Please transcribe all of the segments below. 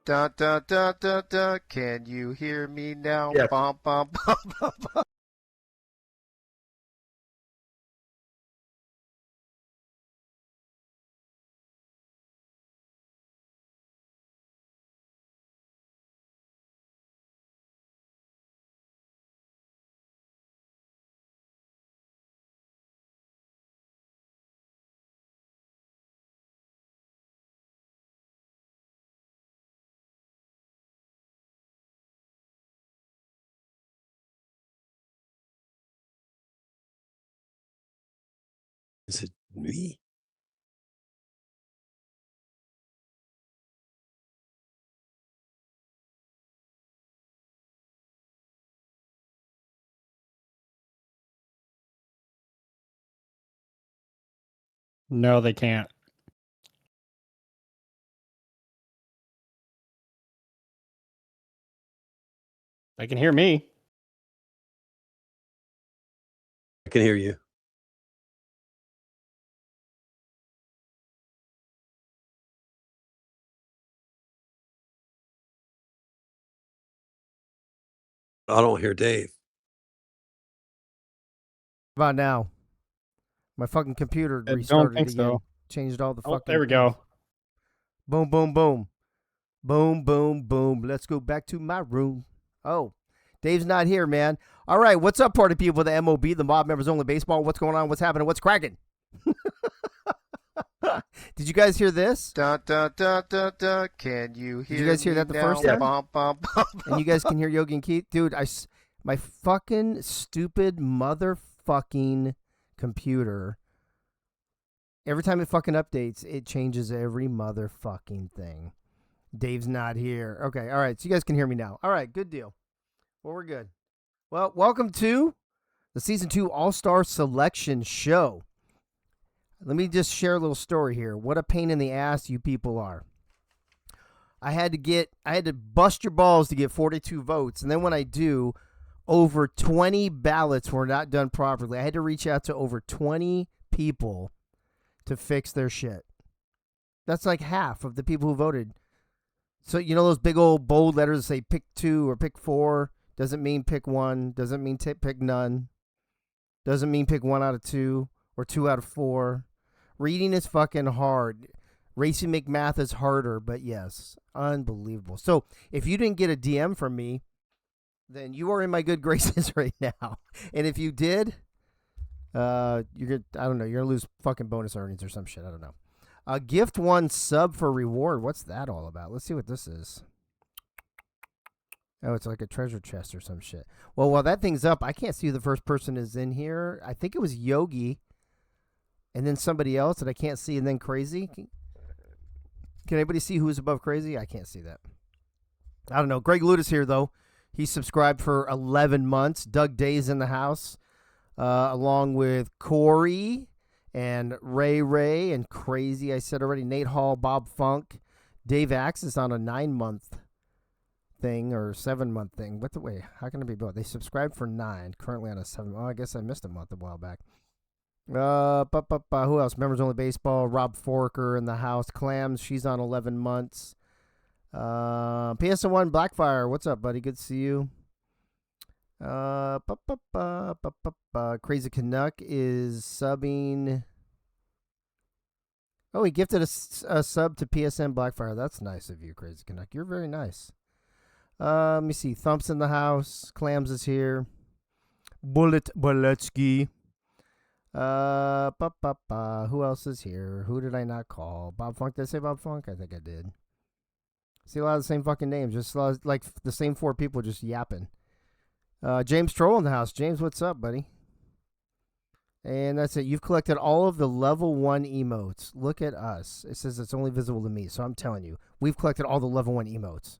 Da da da da da. Can you hear me now? Yeah. Bum, bum, bum, bum, bum. Is it me? No, they can't. They can hear me. I can hear you. I don't hear Dave. How about now? My fucking computer I don't restarted think again. so. Changed all the Oh, fucking there we things. go. Boom, boom, boom. Boom, boom, boom. Let's go back to my room. Oh, Dave's not here, man. All right, what's up, party people? The MOB, the Mob Members Only Baseball. What's going on? What's happening? What's cracking? Did you guys hear this? Da da da da da. Can you hear me? Did you guys hear that the now? first time? Bum, bum, bum, And you guys can hear Yogi and Keith? Dude, my fucking stupid motherfucking computer, every time it fucking updates, it changes every motherfucking thing. Dave's not here. Okay, all right, so you guys can hear me now. All right, good deal. Well, we're good. Well, welcome to the Season 2 All-Star Selection Show. Let me just share a little story here. What a pain in the ass you people are. I had to bust your balls to get 42 votes, and then when I do, over 20 ballots were not done properly. I had to reach out to over 20 people to fix their shit. That's like half of the people who voted. So you know those big old bold letters that say pick 2 or pick 4 doesn't mean pick 1, doesn't mean pick none, doesn't mean pick 1 out of 2 or 2 out of 4. Reading is fucking hard. Racing McMath is harder, but yes, unbelievable. So if you didn't get a DM from me, then you are in my good graces right now. And if you did, you're gonna, I don't know, you're gonna lose fucking bonus earnings or some shit. I don't know. Gift 1 sub for reward. What's that all about? Let's see what this is. Oh, it's like a treasure chest or some shit. Well, while that thing's up, I can't see who the first person is in here. I think it was Yogi, and then somebody else that I can't see, and then Crazy. Can anybody see who's above Crazy? I can't see that. I don't know. Greg Luda's here, though. He's subscribed for 11 months. Doug Day's in the house, along with Corey and Ray and Crazy. I said already. Nate Hall, Bob Funk. Dave Axe is on a 9-month thing or 7-month thing. What the way? How can it be both? They subscribed for 9. Currently on a 7. Oh, I guess I missed a month a while back. Who else? Members Only Baseball. Rob Forker in the house. Clams. She's on 11 months. PSN1 Blackfire. What's up, buddy? Good to see you. Crazy Canuck is subbing. Oh, he gifted a sub to PSN Blackfire. That's nice of you, Crazy Canuck. You're very nice. Let me see. Thump's in the house. Clams is here. Bullet Boletsky. Who else is here? Who did I not call? Bob Funk. Did I say Bob Funk? I think I did. See a lot of the same fucking names. Just a lot of, like the same 4 people just yapping. James Troll in the house. James, what's up, buddy? And that's it. You've collected all of the level 1 emotes. Look at us. It says it's only visible to me, so I'm telling you. We've collected all the level 1 emotes.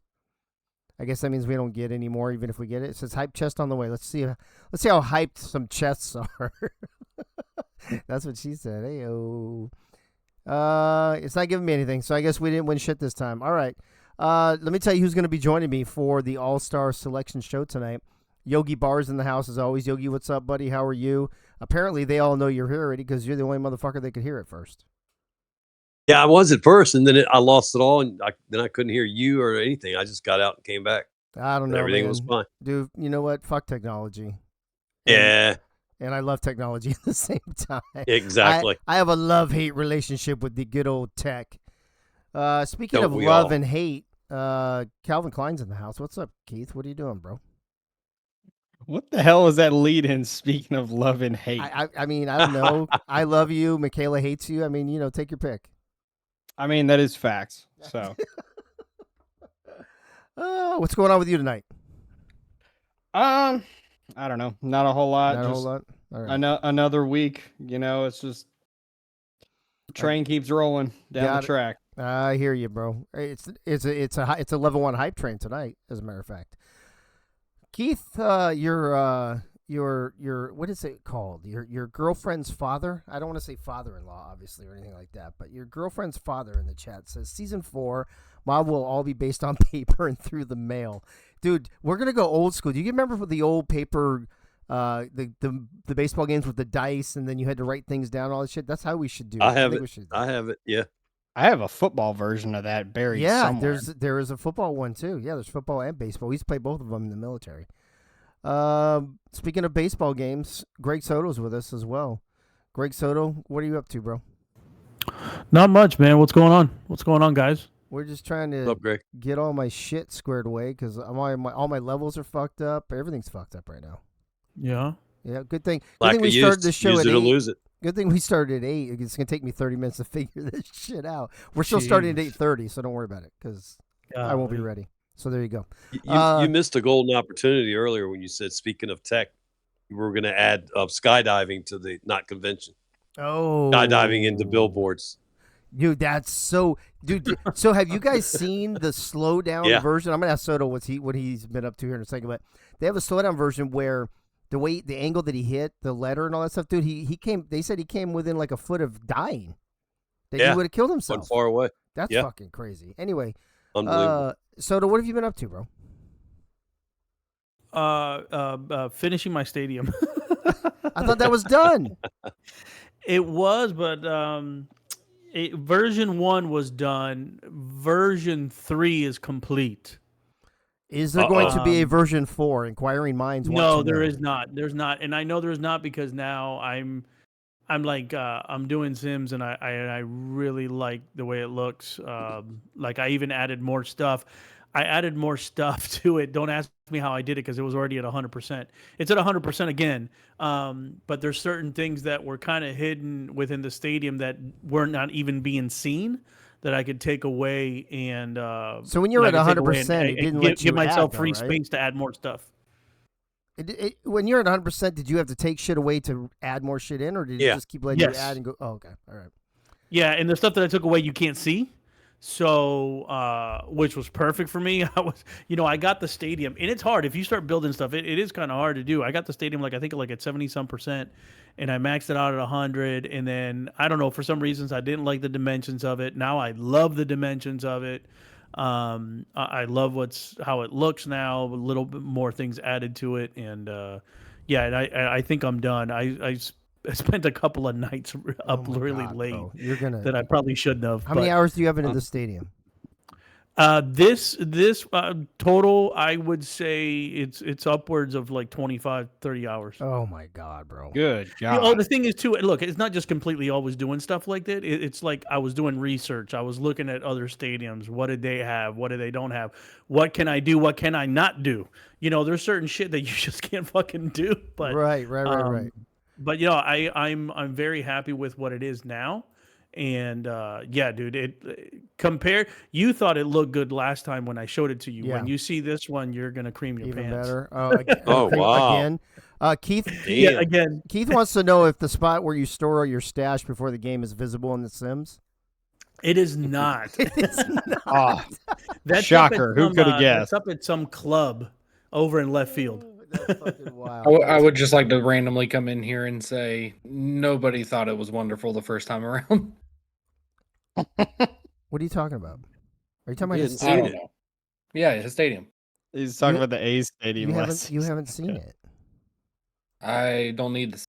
I guess that means we don't get any more, even if we get it. It says hype chest on the way. Let's see how hyped some chests are. That's what she said. Hey-o. It's not giving me anything, so I guess we didn't win shit this time. All right. Let me tell you who's going to be joining me for the All-Star Selection Show tonight. Yogi Barr's in the house as always. Yogi, what's up, buddy? How are you? Apparently, they all know you're here already because you're the only motherfucker that could hear it first. Yeah, I was at first, and then I lost it all, and then I couldn't hear you or anything. I just got out and came back. I don't know, everything was fine. Dude, you know what? Fuck technology. Yeah. And I love technology at the same time. Exactly. I have a love-hate relationship with the good old tech. Speaking Don't of we love all? and hate, Calvin Klein's in the house. What's up, Keith? What are you doing, bro? What the hell is that lead in? Speaking of love and hate, I mean, I don't know. I love you. Michaela hates you. I mean, you know, take your pick. I mean that is facts. So, what's going on with you tonight? I don't know. Not a whole lot. Not a whole Just lot. All right. another week. You know, it's just train keeps rolling down the track. I hear you, bro. It's a level 1 hype train tonight, as a matter of fact. Keith, your what is it called? Your girlfriend's father? I don't want to say father-in-law, obviously, or anything like that, but your girlfriend's father in the chat says season 4 mob will all be based on paper and through the mail. Dude, we're gonna go old school. Do you remember the old paper, the baseball games with the dice, and then you had to write things down, all that shit? That's how we should do it. I have think it. we should do I have it. Yeah. I have a football version of that buried somewhere. there is a football one too. Yeah, there's football and baseball. We used to play both of them in the military. Speaking of baseball games, Greg Soto's with us as well. Greg Soto, what are you up to, bro? Not much, man. What's going on? What's going on, guys? We're just trying to What's up, Greg? get all my shit squared away because all my levels are fucked up. Everything's fucked up right now. Yeah. Yeah, good thing. Lack Good thing of we use, started the show use at it or 8. lose it. Good thing we started at 8. It's gonna take me 30 minutes to figure this shit out. We're still starting at Jeez. 8:30, so don't worry about it because I won't be ready. So there you go. You missed a golden opportunity earlier when you said, speaking of tech, we were going to add skydiving to the not convention. Oh, Skydiving into billboards. Dude, that's so. Dude, so have you guys seen the slow down version? I'm gonna ask Soto what he's been up to here in a second, but they have a slow down version where the angle that he hit the letter and all that stuff, dude. He came. They said he came within like a foot of dying. That he would have killed himself. Went far away. That's fucking crazy. Anyway, Unbelievable. Soda, what have you been up to, bro? Finishing my stadium. I thought that was done. It was, but version 1 was done. Version 3 is complete. Is there going to be a version 4? Inquiring minds want No, to there know. is not. There's not, and I know there's not because now I'm like I'm doing Sims and I really like the way it looks. Like I even added more stuff. I added more stuff to it. Don't ask me how I did it because it was already at 100%. It's at 100% again. But there's certain things that were kind of hidden within the stadium that were not even being seen that I could take away and So when you're at 100%, it didn't let you give myself add, free though, right? space to add more stuff. When you're at 100%, did you have to take shit away to add more shit in, or did it just keep letting you add and go? Oh, okay, all right. Yeah, and the stuff that I took away you can't see. So, which was perfect for me. I got the stadium, and it's hard if you start building stuff. It is kind of hard to do. I got the stadium I think at 70-some%, and I maxed it out at 100. And then I don't know, for some reasons I didn't like the dimensions of it. Now I love the dimensions of it. I love how it looks now. A little bit more things added to it, and and I think I'm done. I spent a couple of nights up really late that I probably shouldn't have. How many hours do you have into the stadium? This total, I would say it's upwards of like 25, 30 hours. Oh my God, bro. Good God. Oh, the thing is too, look, it's not just completely always doing stuff like that. It's like I was doing research. I was looking at other stadiums. What did they have? What do they don't have? What can I do? What can I not do? There's certain shit that you just can't fucking do. But right. But I'm very happy with what it is now. And dude, you thought it looked good last time when I showed it to you. Yeah. When you see this one, you're gonna cream your Even pants. better. Oh, wow. Again. Keith. Damn. Again. Keith wants to know if the spot where you store your stash before the game is visible in The Sims. It is not. It's not. That's Shocker. Who could have guessed? That's up at some club over in left field. That's fucking wild. I would just like to randomly come in here and say nobody thought it was wonderful the first time around. What are you talking about? Are you talking about his I don't know. Yeah, his stadium. He's talking about the A's stadium. You haven't seen it. I don't need this.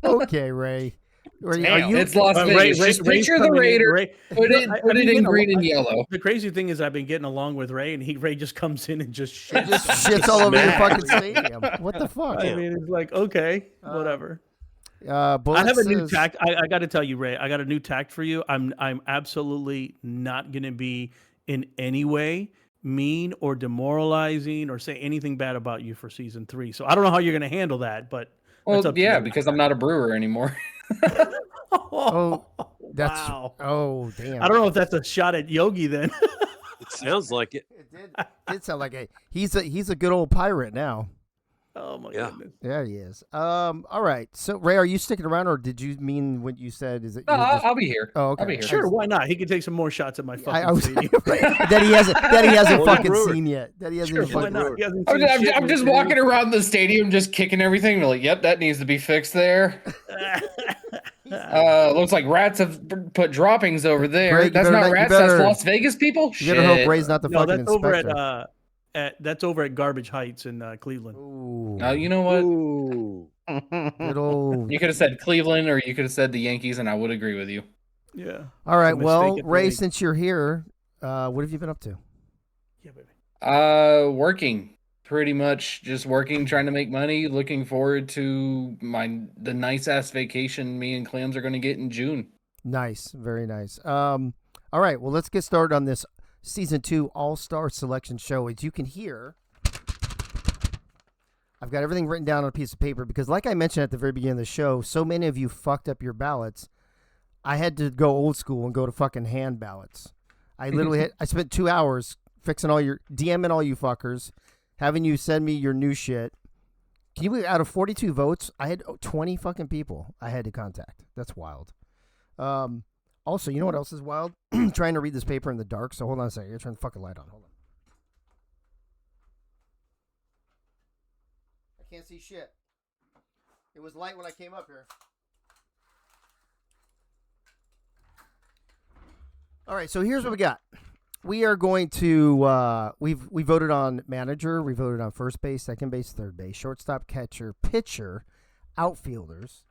Okay, Ray. It's Las Vegas. Just picture the Raider. Put it in green and yellow. The crazy thing is I've been getting along with Ray, and Ray just comes in and just shits all over your fucking stadium. What the fuck? I mean, it's like, okay, whatever. I have a new tact. I got to tell you, Ray, I got a new tact for you. I'm absolutely not going to be in any way mean or demoralizing or say anything bad about you for season 3. So I don't know how you're going to handle that, but because I'm not a brewer anymore. Wow. Oh, damn. I don't know if that's a shot at Yogi then. It sounds like it. It did sound like he's a good old pirate now. Oh my goodness. Yeah, he is. All right. So Ray, are you sticking around, or did you mean what you said? Is it? No, I'll be here. Oh, okay. I'll be here. Sure, why not? He can take some more shots at my fucking stadium. that he hasn't fucking seen yet. That he hasn't Sure, fucking. why not? He hasn't I'm seen just shit walking around the stadium, just kicking everything. They're like, "Yep, that needs to be fixed there." Looks like rats have put droppings over there. Greg, that's not rats. That's Las Vegas people. You better hope Ray's not the fucking that's inspector. over that's over at Garbage Heights in Cleveland. Ooh. Now you know what? Ooh. Good old. You could have said Cleveland, or you could have said the Yankees, and I would agree with you. Yeah. All right. It's a Well, mistake Ray, made. since you're here, what have you been up to? Yeah, baby. Working. Pretty much just working, trying to make money. Looking forward to the nice ass vacation me and Clams are going to get in June. Nice, very nice. All right. Well, let's get started on this season 2 All-Star Selection show. As you can hear, I've got everything written down on a piece of paper because, like I mentioned at the very beginning of the show, so many of you fucked up your ballots. I had to go old school and go to fucking hand ballots. I literally I spent 2 hours fixing DMing all you fuckers, having you send me your new shit. Can you believe out of 42 votes, I had 20 fucking people I had to contact. That's wild. Also, you know what else is wild? Trying to read this paper in the dark, so hold on a second. You're turning the fucking light on. Hold on. I can't see shit. It was light when I came up here. All right, so here's what we got. We are going to we voted on manager, we voted on first base, second base, third base, shortstop, catcher, pitcher, outfielders.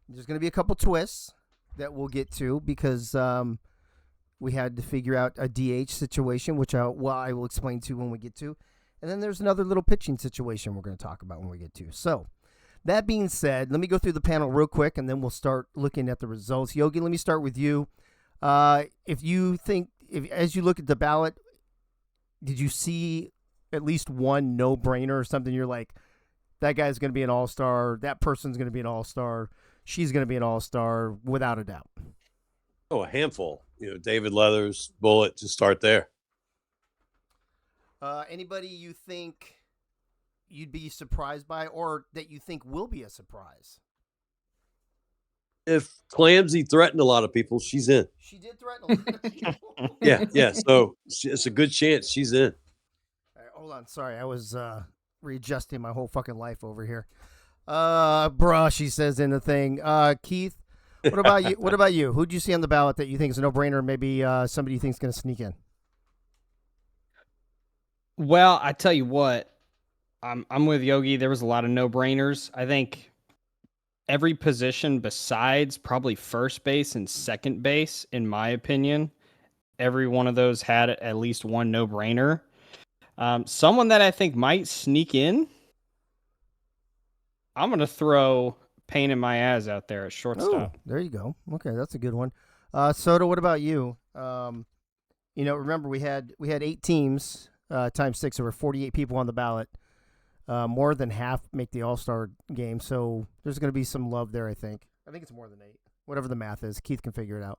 There's going to be a couple twists that we'll get to because we had to figure out a DH situation, which I will explain to when we get to. And then there's another little pitching situation we're going to talk about when we get to. So, that being said, let me go through the panel real quick, and then we'll start looking at the results. Yogi, let me start with you. If you think, as you look at the ballot, did you see at least one no-brainer or something? You're like, that guy's going to be an all-star. That person's going to be an all-star. She's going to be an all-star, without a doubt. Oh, a handful. David Leathers, Bullet, just start there. Anybody you think you'd be surprised by or that you think will be a surprise? If Clamsy threatened a lot of people, she's in. She did threaten a lot of people. Yeah. So it's a good chance she's in. All right, hold on. Sorry, I was readjusting my whole fucking life over here. Bruh, she says in the thing. Keith, what about you? What about you? Who'd you see on the ballot that you think is a no-brainer? Maybe somebody you think is going to sneak in? Well, I tell you what, I'm with Yogi. There was a lot of no-brainers. I think every position besides probably first base and second base, in my opinion, every one of those had at least one no-brainer. Someone that I think might sneak in, I'm going to throw Pain in my ass out there at shortstop. Oh, there you go. Okay, that's a good one. Soto, what about you? Remember we had 8 teams times 6. There were 48 people on the ballot. More than half make the All-Star game, so there's going to be some love there, I think. I think it's more than 8. Whatever the math is, Keith can figure it out.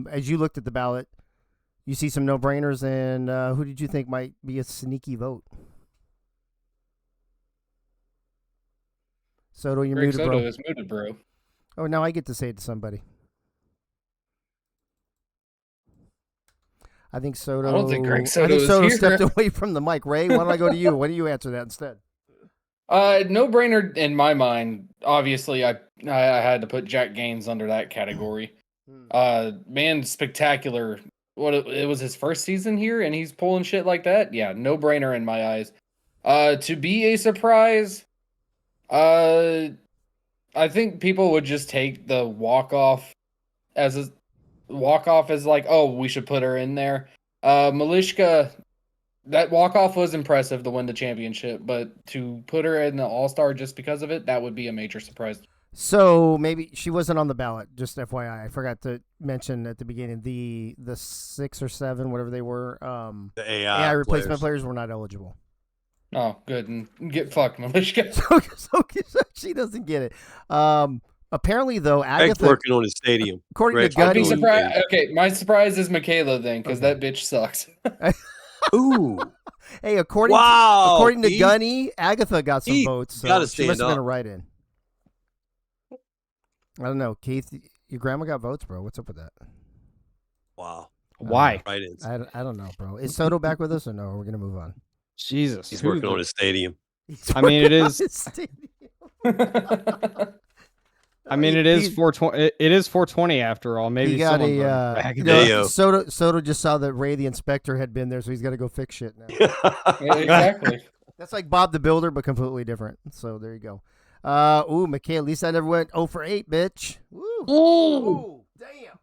As you looked at the ballot, you see some no-brainers, and who did you think might be a sneaky vote? Soto, you're muted, Soto bro. is muted, bro. Oh, now I get to say it to somebody. I think Soto. I don't think Greg Soto I think is Soto here. stepped away from the mic. Ray, why don't I go to you? Why don't you answer that instead? No brainer in my mind. Obviously, I had to put Jack Gaines under that category. Man, spectacular. It was his first season here, and he's pulling shit like that. Yeah, no brainer in my eyes. To be a surprise, I think people would just take the walk off as like, oh, we should put her in there. Malishka, that walk off was impressive to win the championship, but to put her in the All-Star just because of it, that would be a major surprise. So maybe she wasn't on the ballot. Just FYI, I forgot to mention at the beginning the 6 or 7, whatever they were. The AI replacement players were not eligible. Oh, good. And get fucked, Malishka. So she doesn't get it. Apparently, though, Greg's Agatha working on his stadium. according Greg's to Gunny, I'd be working on his surprised. stadium. Okay, my surprise is Michaela then, because that bitch sucks. Ooh. hey, according to Keith. Gunny, Agatha got some Keith, votes, so gotta she must stand have been a up. write-in. I don't know, Keith. Your grandma got votes, bro. What's up with that? Wow. Why? Right in. I don't know, bro. Is Soto back with us or no? We're gonna move on. Jesus. He's working on his stadium. I mean, it is. I It is 420. It is 420 after all. Maybe he got someone voted a back. Mayo. Soto just saw that Ray the inspector had been there, so he's got to go fix shit now. Yeah, exactly. That's like Bob the Builder, but completely different. So there you go. McKay, at least I never went 0 for 8, bitch. Woo. Ooh, damn.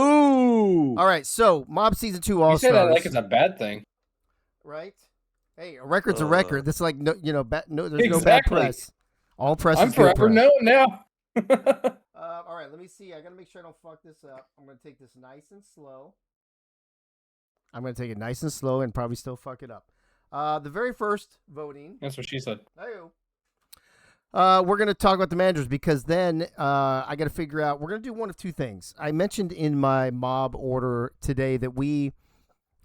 Ooh. All right, so Mob Season 2 All You say Stars. that like it's a bad thing. Right? Hey, a record's a record. That's like, there's no bad Exactly. press. All press I'm is good forever press. known now. All right, let me see. I got to make sure I don't fuck this up. I'm going to take this nice and slow. I'm going to take it nice and slow and probably still fuck it up. The very first voting. That's what she said. We're going to talk about the managers because then I got to figure out. We're going to do one of two things. I mentioned in my mob order today that we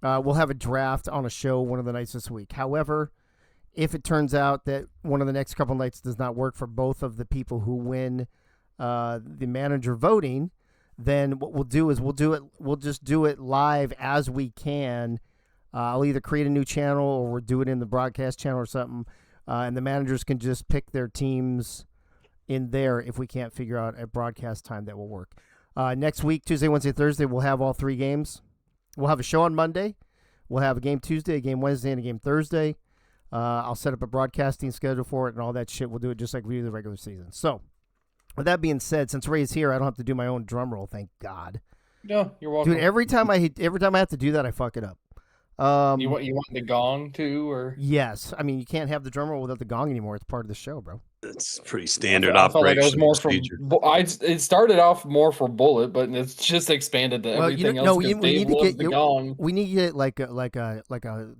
will have a draft on a show one of the nights this week. However, if it turns out that one of the next couple nights does not work for both of the people who win the manager voting, then what we'll do is we'll just do it live as we can. I'll either create a new channel or we'll do it in the broadcast channel or something. And the managers can just pick their teams in there if we can't figure out a broadcast time that will work. Next week, Tuesday, Wednesday, Thursday, we'll have all 3 games. We'll have a show on Monday. We'll have a game Tuesday, a game Wednesday, and a game Thursday. I'll set up a broadcasting schedule for it and all that shit. We'll do it just like we do the regular season. So, with that being said, since Ray's here, I don't have to do my own drum roll. Thank God. No, you're welcome. Dude, every time I have to do that, I fuck it up. You want the gong too, or Yes. I mean, you can't have the drum roll without the gong anymore. It's part of the show, bro. That's pretty standard I felt like it operation was more procedure. it started off more for Bullet, but it's just expanded to everything else. we Dave need to loves get the gong. we need to get like a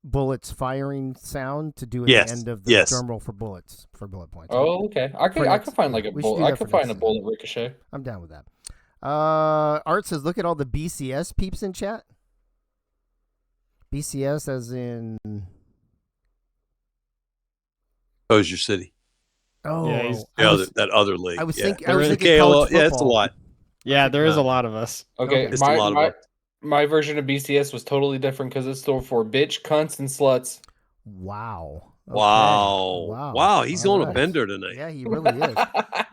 bullets firing sound to do at the end of the drum roll for bullet points. Oh, okay. I could find like a bullet. I could find a bullet ricochet. I'm down with that. Art says, look at all the BCS peeps in chat. BCS as in Hoosier City. Oh, yeah, that other league. I was yeah. thinking. KOL, yeah, it's a lot. Yeah, there is a lot of us. Okay, It's a lot of us. my version of BCS was totally different because it stood for bitch, cunts, and sluts. Wow. Okay. Wow. He's All on right. a bender tonight. Yeah, he really is.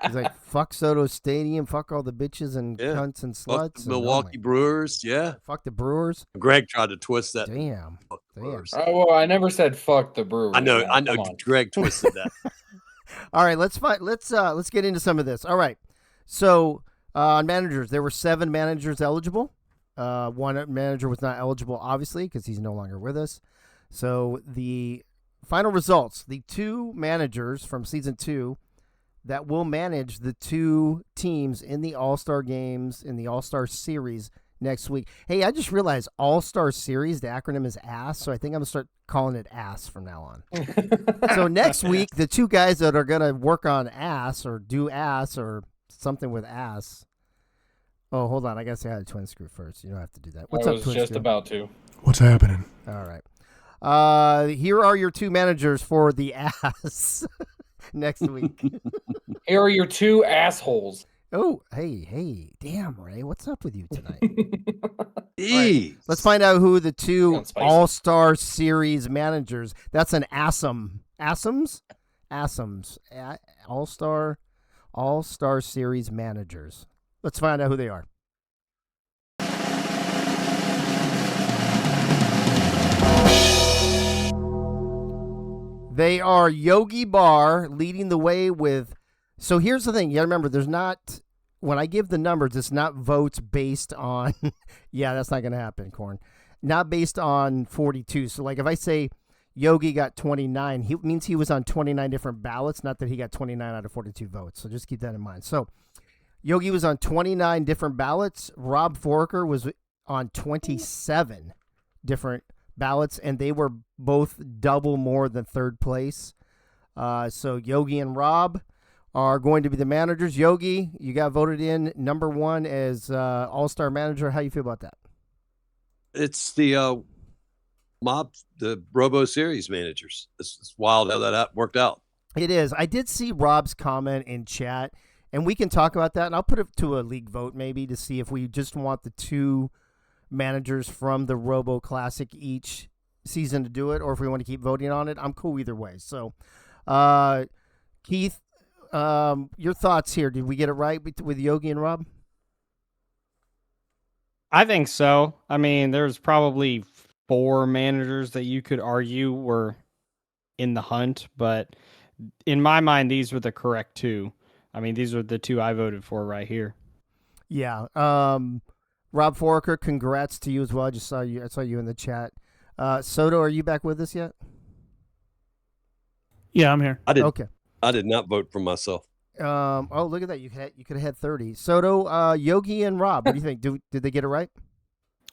He's like, fuck Soto Stadium, fuck all the bitches and cunts and sluts. Fuck the Milwaukee Brewers, yeah. Fuck the Brewers. Greg tried to twist that. Damn. Fuck the Brewers. Well, I never said fuck the Brewers. I know. Come on. Greg twisted that. All right, let's get into some of this. All right. So, on managers, there were 7 managers eligible. One manager was not eligible, obviously, because he's no longer with us. So, the final results, the 2 managers from season 2 that will manage the 2 teams in the All-Star games, in the All-Star series next week. Hey, I just realized All-Star series, the acronym is ASS, so I think I'm going to start calling it ASS from now on. So next week, the 2 guys that are going to work on ASS or do ASS or something with ASS. Oh, hold on. I got to say hi to Twin Screw first. You don't have to do that. What's up, Twin Screw? I was just about to. What's happening? All right. Here are your 2 managers for the ASS next week. Here are your 2 assholes. Oh, hey. Damn, Ray. What's up with you tonight? Right, let's find out who the 2 Sounds spicy. All-Star Series managers. That's an ASSM. ASSMs? ASSMs. All-Star Series managers. Let's find out who they are. They are Yogi Bar leading the way with. So here's the thing. You got to remember, there's not. When I give the numbers, it's not votes based on. Yeah, that's not going to happen, Corn. Not based on 42. So, like, if I say Yogi got 29, he means he was on 29 different ballots, not that he got 29 out of 42 votes. So just keep that in mind. So Yogi was on 29 different ballots. Rob Forker was on 27 different ballots, and they were both double more than third place. So Yogi and Rob are going to be the managers. Yogi, you got voted in number 1 as All-Star manager. How you feel about that? It's the the Robo Series managers. It's wild how that worked out. It is. I did see Rob's comment in chat, and we can talk about that, and I'll put it to a league vote maybe to see if we just want the 2 managers from the Robo Classic each season to do it, or if we want to keep voting on it. I'm cool either way. So, Keith, your thoughts here. Did we get it right with Yogi and Rob? I think so. I mean, there's probably 4 managers that you could argue were in the hunt, but in my mind, these were the correct 2. I mean, these are the 2 I voted for right here. Yeah. Rob Forker, congrats to you as well. I saw you in the chat. Soto, are you back with us yet? Yeah, I'm here. Okay. I did not vote for myself. Oh, look at that. You could have had 30. Soto, Yogi, and Rob. What do you think? Did they get it right?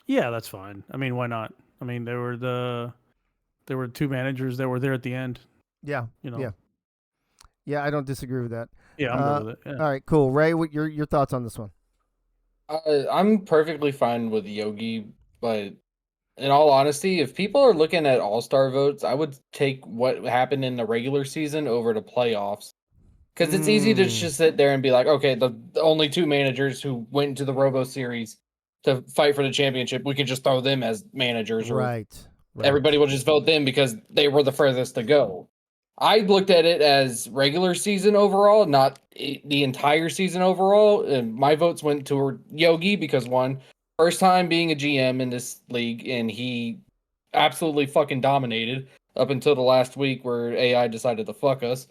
Yeah, that's fine. I mean, why not? I mean, there were 2 managers that were there at the end. Yeah. You know. Yeah, I don't disagree with that. Yeah, I'm good with it. Yeah. All right, cool. Ray, what your thoughts on this one? I'm perfectly fine with Yogi, but in all honesty, if people are looking at all-star votes, I would take what happened in the regular season over to playoffs. Because it's easy to just sit there and be like, okay, the only 2 managers who went into the Robo Series to fight for the championship, we can just throw them as managers. Or Right. everybody will just vote them because they were the furthest to go. I looked at it as regular season overall, not the entire season overall. And my votes went toward Yogi because one, first time being a GM in this league, and he absolutely fucking dominated up until the last week where AI decided to fuck us.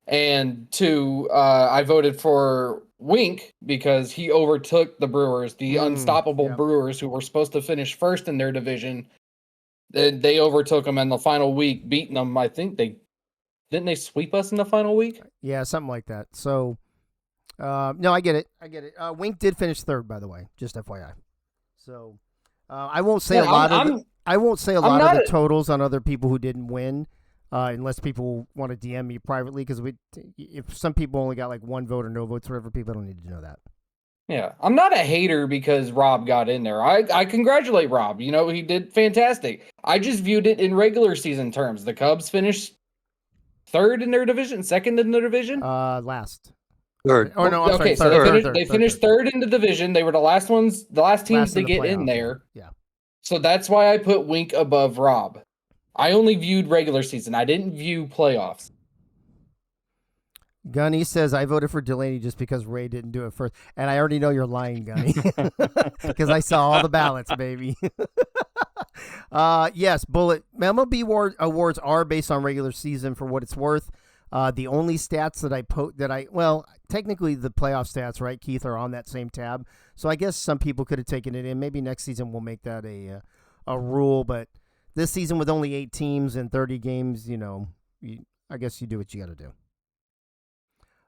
And two, I voted for Wink because he overtook the Brewers, the unstoppable Brewers, who were supposed to finish first in their division. They overtook them in the final week, beating them. I think didn't they sweep us in the final week? Yeah, something like that. So, no, I get it. Wink did finish third, by the way, just FYI. So, I won't say I won't say a lot of the totals on other people who didn't win, unless people want to DM me privately, because if some people only got like one vote or no votes, whatever, people don't need to know that. Yeah, I'm not a hater because Rob got in there. I congratulate Rob. You know, he did fantastic. I just viewed it in regular season terms. The Cubs finished third in their division, second in their division. Last. Third. Oh no, okay, sorry, so they finished third in the division. They were the last teams to get in there. Yeah. So that's why I put Wink above Rob. I only viewed regular season. I didn't view playoffs. Gunny says, I voted for Delaney just because Ray didn't do it first. And I already know you're lying, Gunny, because I saw all the ballots, baby. Yes, Bullet. MLB awards are based on regular season for what it's worth. The only stats that technically the playoff stats, right, Keith, are on that same tab. So I guess some people could have taken it in. Maybe next season we'll make that a rule. But this season with only 8 teams and 30 games, I guess you do what you got to do.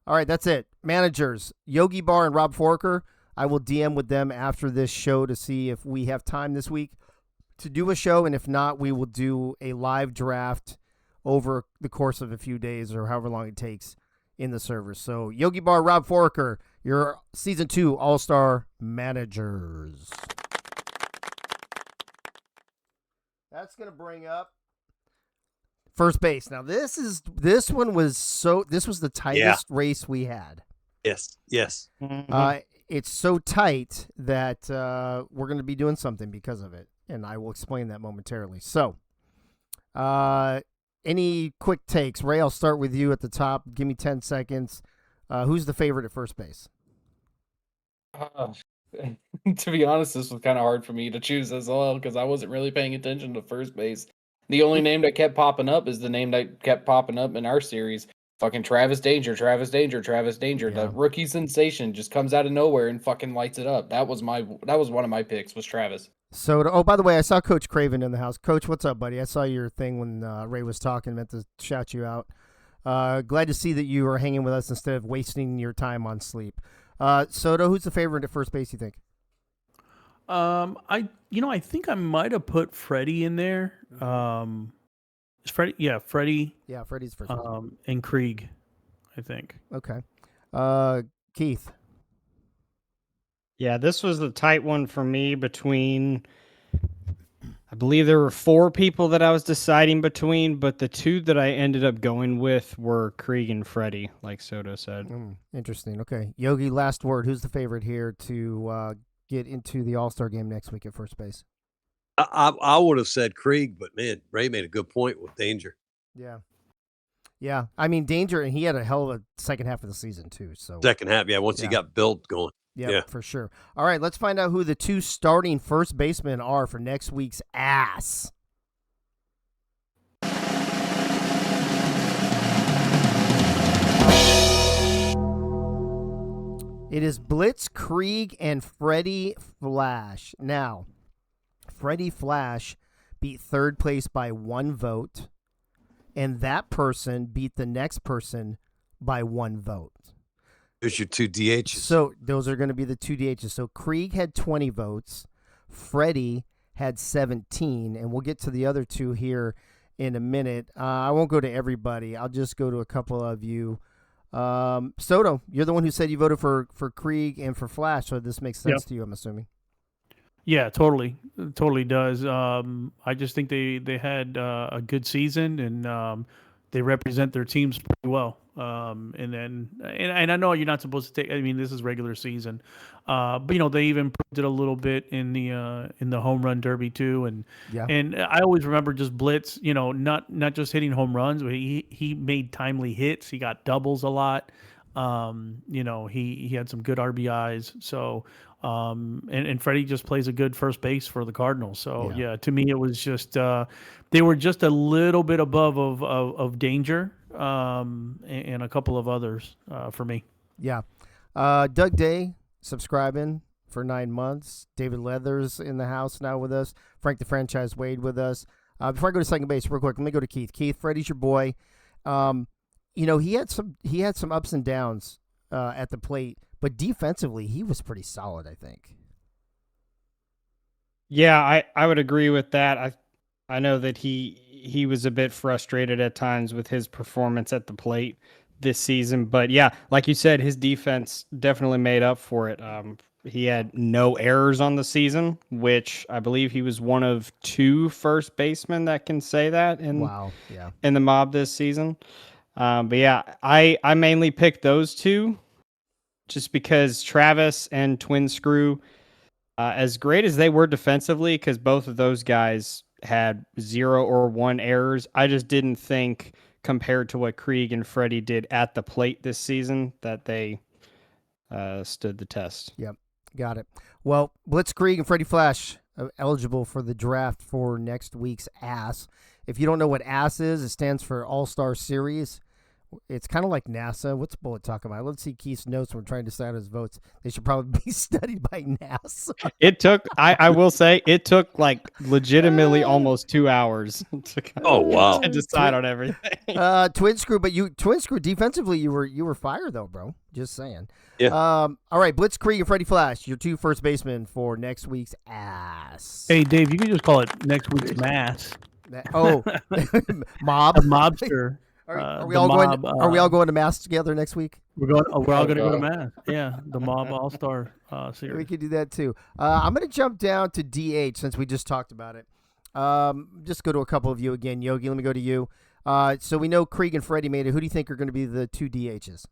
All right, that's it. Managers, Yogi Bar and Rob Forker. I will DM with them after this show to see if we have time this week to do a show, and if not, we will do a live draft over the course of a few days or however long it takes in the servers. So, Yogi Bar, Rob Forker, your Season 2 All-Star Managers. That's going to bring up first base. Now this was the tightest race we had. Yes. It's so tight that we're going to be doing something because of it, and I will explain that momentarily. So, any quick takes? Ray, I'll start with you at the top. Give me 10 seconds. Who's the favorite at first base? To be honest, this was kind of hard for me to choose as well because I wasn't really paying attention to first base. The only name that kept popping up is the name that kept popping up in our series. Fucking Travis Danger. Yeah. The rookie sensation just comes out of nowhere and fucking lights it up. That was one of my picks, was Travis. So, by the way, I saw Coach Craven in the house. Coach, what's up, buddy? I saw your thing when Ray was talking. Meant to shout you out. Glad to see that you are hanging with us instead of wasting your time on sleep. Soto, who's the favorite at first base, you think? I think I might have put Freddie in there. Is Freddie? Yeah, Freddie. Yeah, Freddie's first. And Krieg, I think. Okay. Keith. Yeah, this was the tight one for me between, I believe there were 4 people that I was deciding between, but the 2 that I ended up going with were Krieg and Freddie, like Soto said. Interesting. Okay. Yogi, last word. Who's the favorite here to get into the All-Star game next week at first base? I would have said Krieg, but man, Ray made a good point with Danger. Yeah. I mean, Danger, and he had a hell of a second half of the season too. So second half, once he got built going. Yeah, for sure. All right, let's find out who the 2 starting first basemen are for next week's ass. It is Blitz, Krieg, and Freddie Flash. Now, Freddie Flash beat third place by 1 vote, and that person beat the next person by 1 vote. There's your 2 DHs. So those are going to be the 2 DHs. So Krieg had 20 votes. Freddie had 17. And we'll get to the other 2 here in a minute. I won't go to everybody. I'll just go to a couple of you. Soto, you're the one who said you voted for Krieg and for Flash. So this makes sense to you, I'm assuming. Yeah, totally. It totally does. I just think they had a good season, and they represent their teams pretty well. And I know you're not supposed to take. I mean, this is regular season, but they even improved it a little bit in the home run derby too. And I always remember just Blitz. Not just hitting home runs, but he made timely hits. He got doubles a lot. He had some good RBIs. So and Freddie just plays a good first base for the Cardinals. So yeah to me it was just they were just a little bit above of Danger and a couple of others for me. Yeah. Doug Day subscribing for 9 months. David Leathers in the house now with us. Frank the Franchise Wade with us. Before I go to second base real quick, let me go to Keith. Keith, Freddie's your boy. He had some ups and downs at the plate, but defensively he was pretty solid, I think. Yeah, I would agree with that. I know that he was a bit frustrated at times with his performance at the plate this season, but yeah, like you said, his defense definitely made up for it. He had no errors on the season, which I believe he was one of 2 first basemen that can say that in the mob this season. But yeah, I mainly picked those 2 just because Travis and Twin Screw, as great as they were defensively, because both of those guys had 0 or 1 errors, I just didn't think, compared to what Krieg and Freddie did at the plate this season, that they stood the test. Yep, got it. Well, Blitzkrieg and Freddie Flash eligible for the draft for next week's ASS. If you don't know what ASS is, it stands for All-Star Series. It's kind of like NASA. What's Bullet talking about? Let's see Keith's notes when we're trying to decide his votes. They should probably be studied by NASA. It took, I will say, it took like legitimately almost 2 hours to decide on everything. Twin Screw, but Twin Screw defensively, you were fire though, bro. Just saying. Yeah. All right, Blitzkrieg and Freddie Flash, your 2 first basemen for next week's ASS. Hey Dave, you can just call it next week's mass. Mob. A mobster. Are we all going to Mass together next week? We're all going to go to Mass. Yeah, the Mob All-Star series. We could do that too. I'm going to jump down to DH since we just talked about it. Just go to a couple of you again. Yogi, let me go to you. So we know Krieg and Freddie made it. Who do you think are going to be the 2 DHs?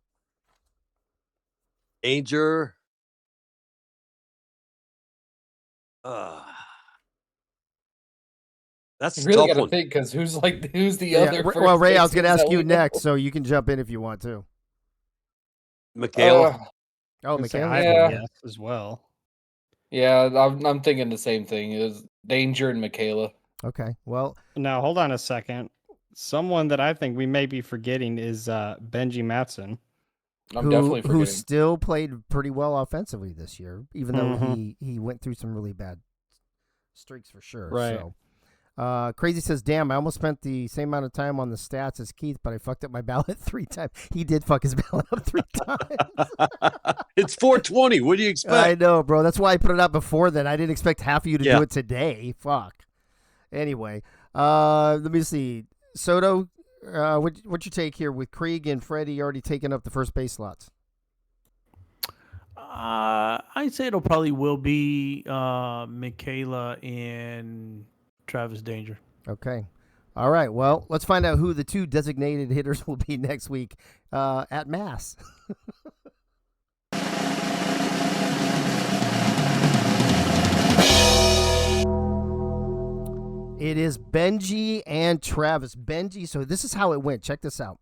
Danger. That's you really got to think because who's the other? Well, Ray, I was going to ask you next, so you can jump in if you want to. Michaela. Michaela. Yes, as well. Yeah, I'm thinking the same thing. Is Danger and Michaela. Okay. Well, now hold on a second. Someone that I think we may be forgetting is Benji Matson. I'm definitely forgetting. Who still played pretty well offensively this year, even though he went through some really bad streaks for sure. Right. So. Crazy says, damn, I almost spent the same amount of time on the stats as Keith, but I fucked up my ballot 3 times. He did fuck his ballot up 3 times. It's 420. What do you expect? I know, bro. That's why I put it up before then. I didn't expect half of you to do it today. Fuck. Anyway, let me see. Soto, what's your take here with Krieg and Freddie already taking up the first base slots? I'd say it'll probably will be Michaela and Travis Danger. Okay. All right. Well, let's find out who the 2 designated hitters will be next week at Mass. It is Benji and Travis. Benji, so this is how it went. Check this out.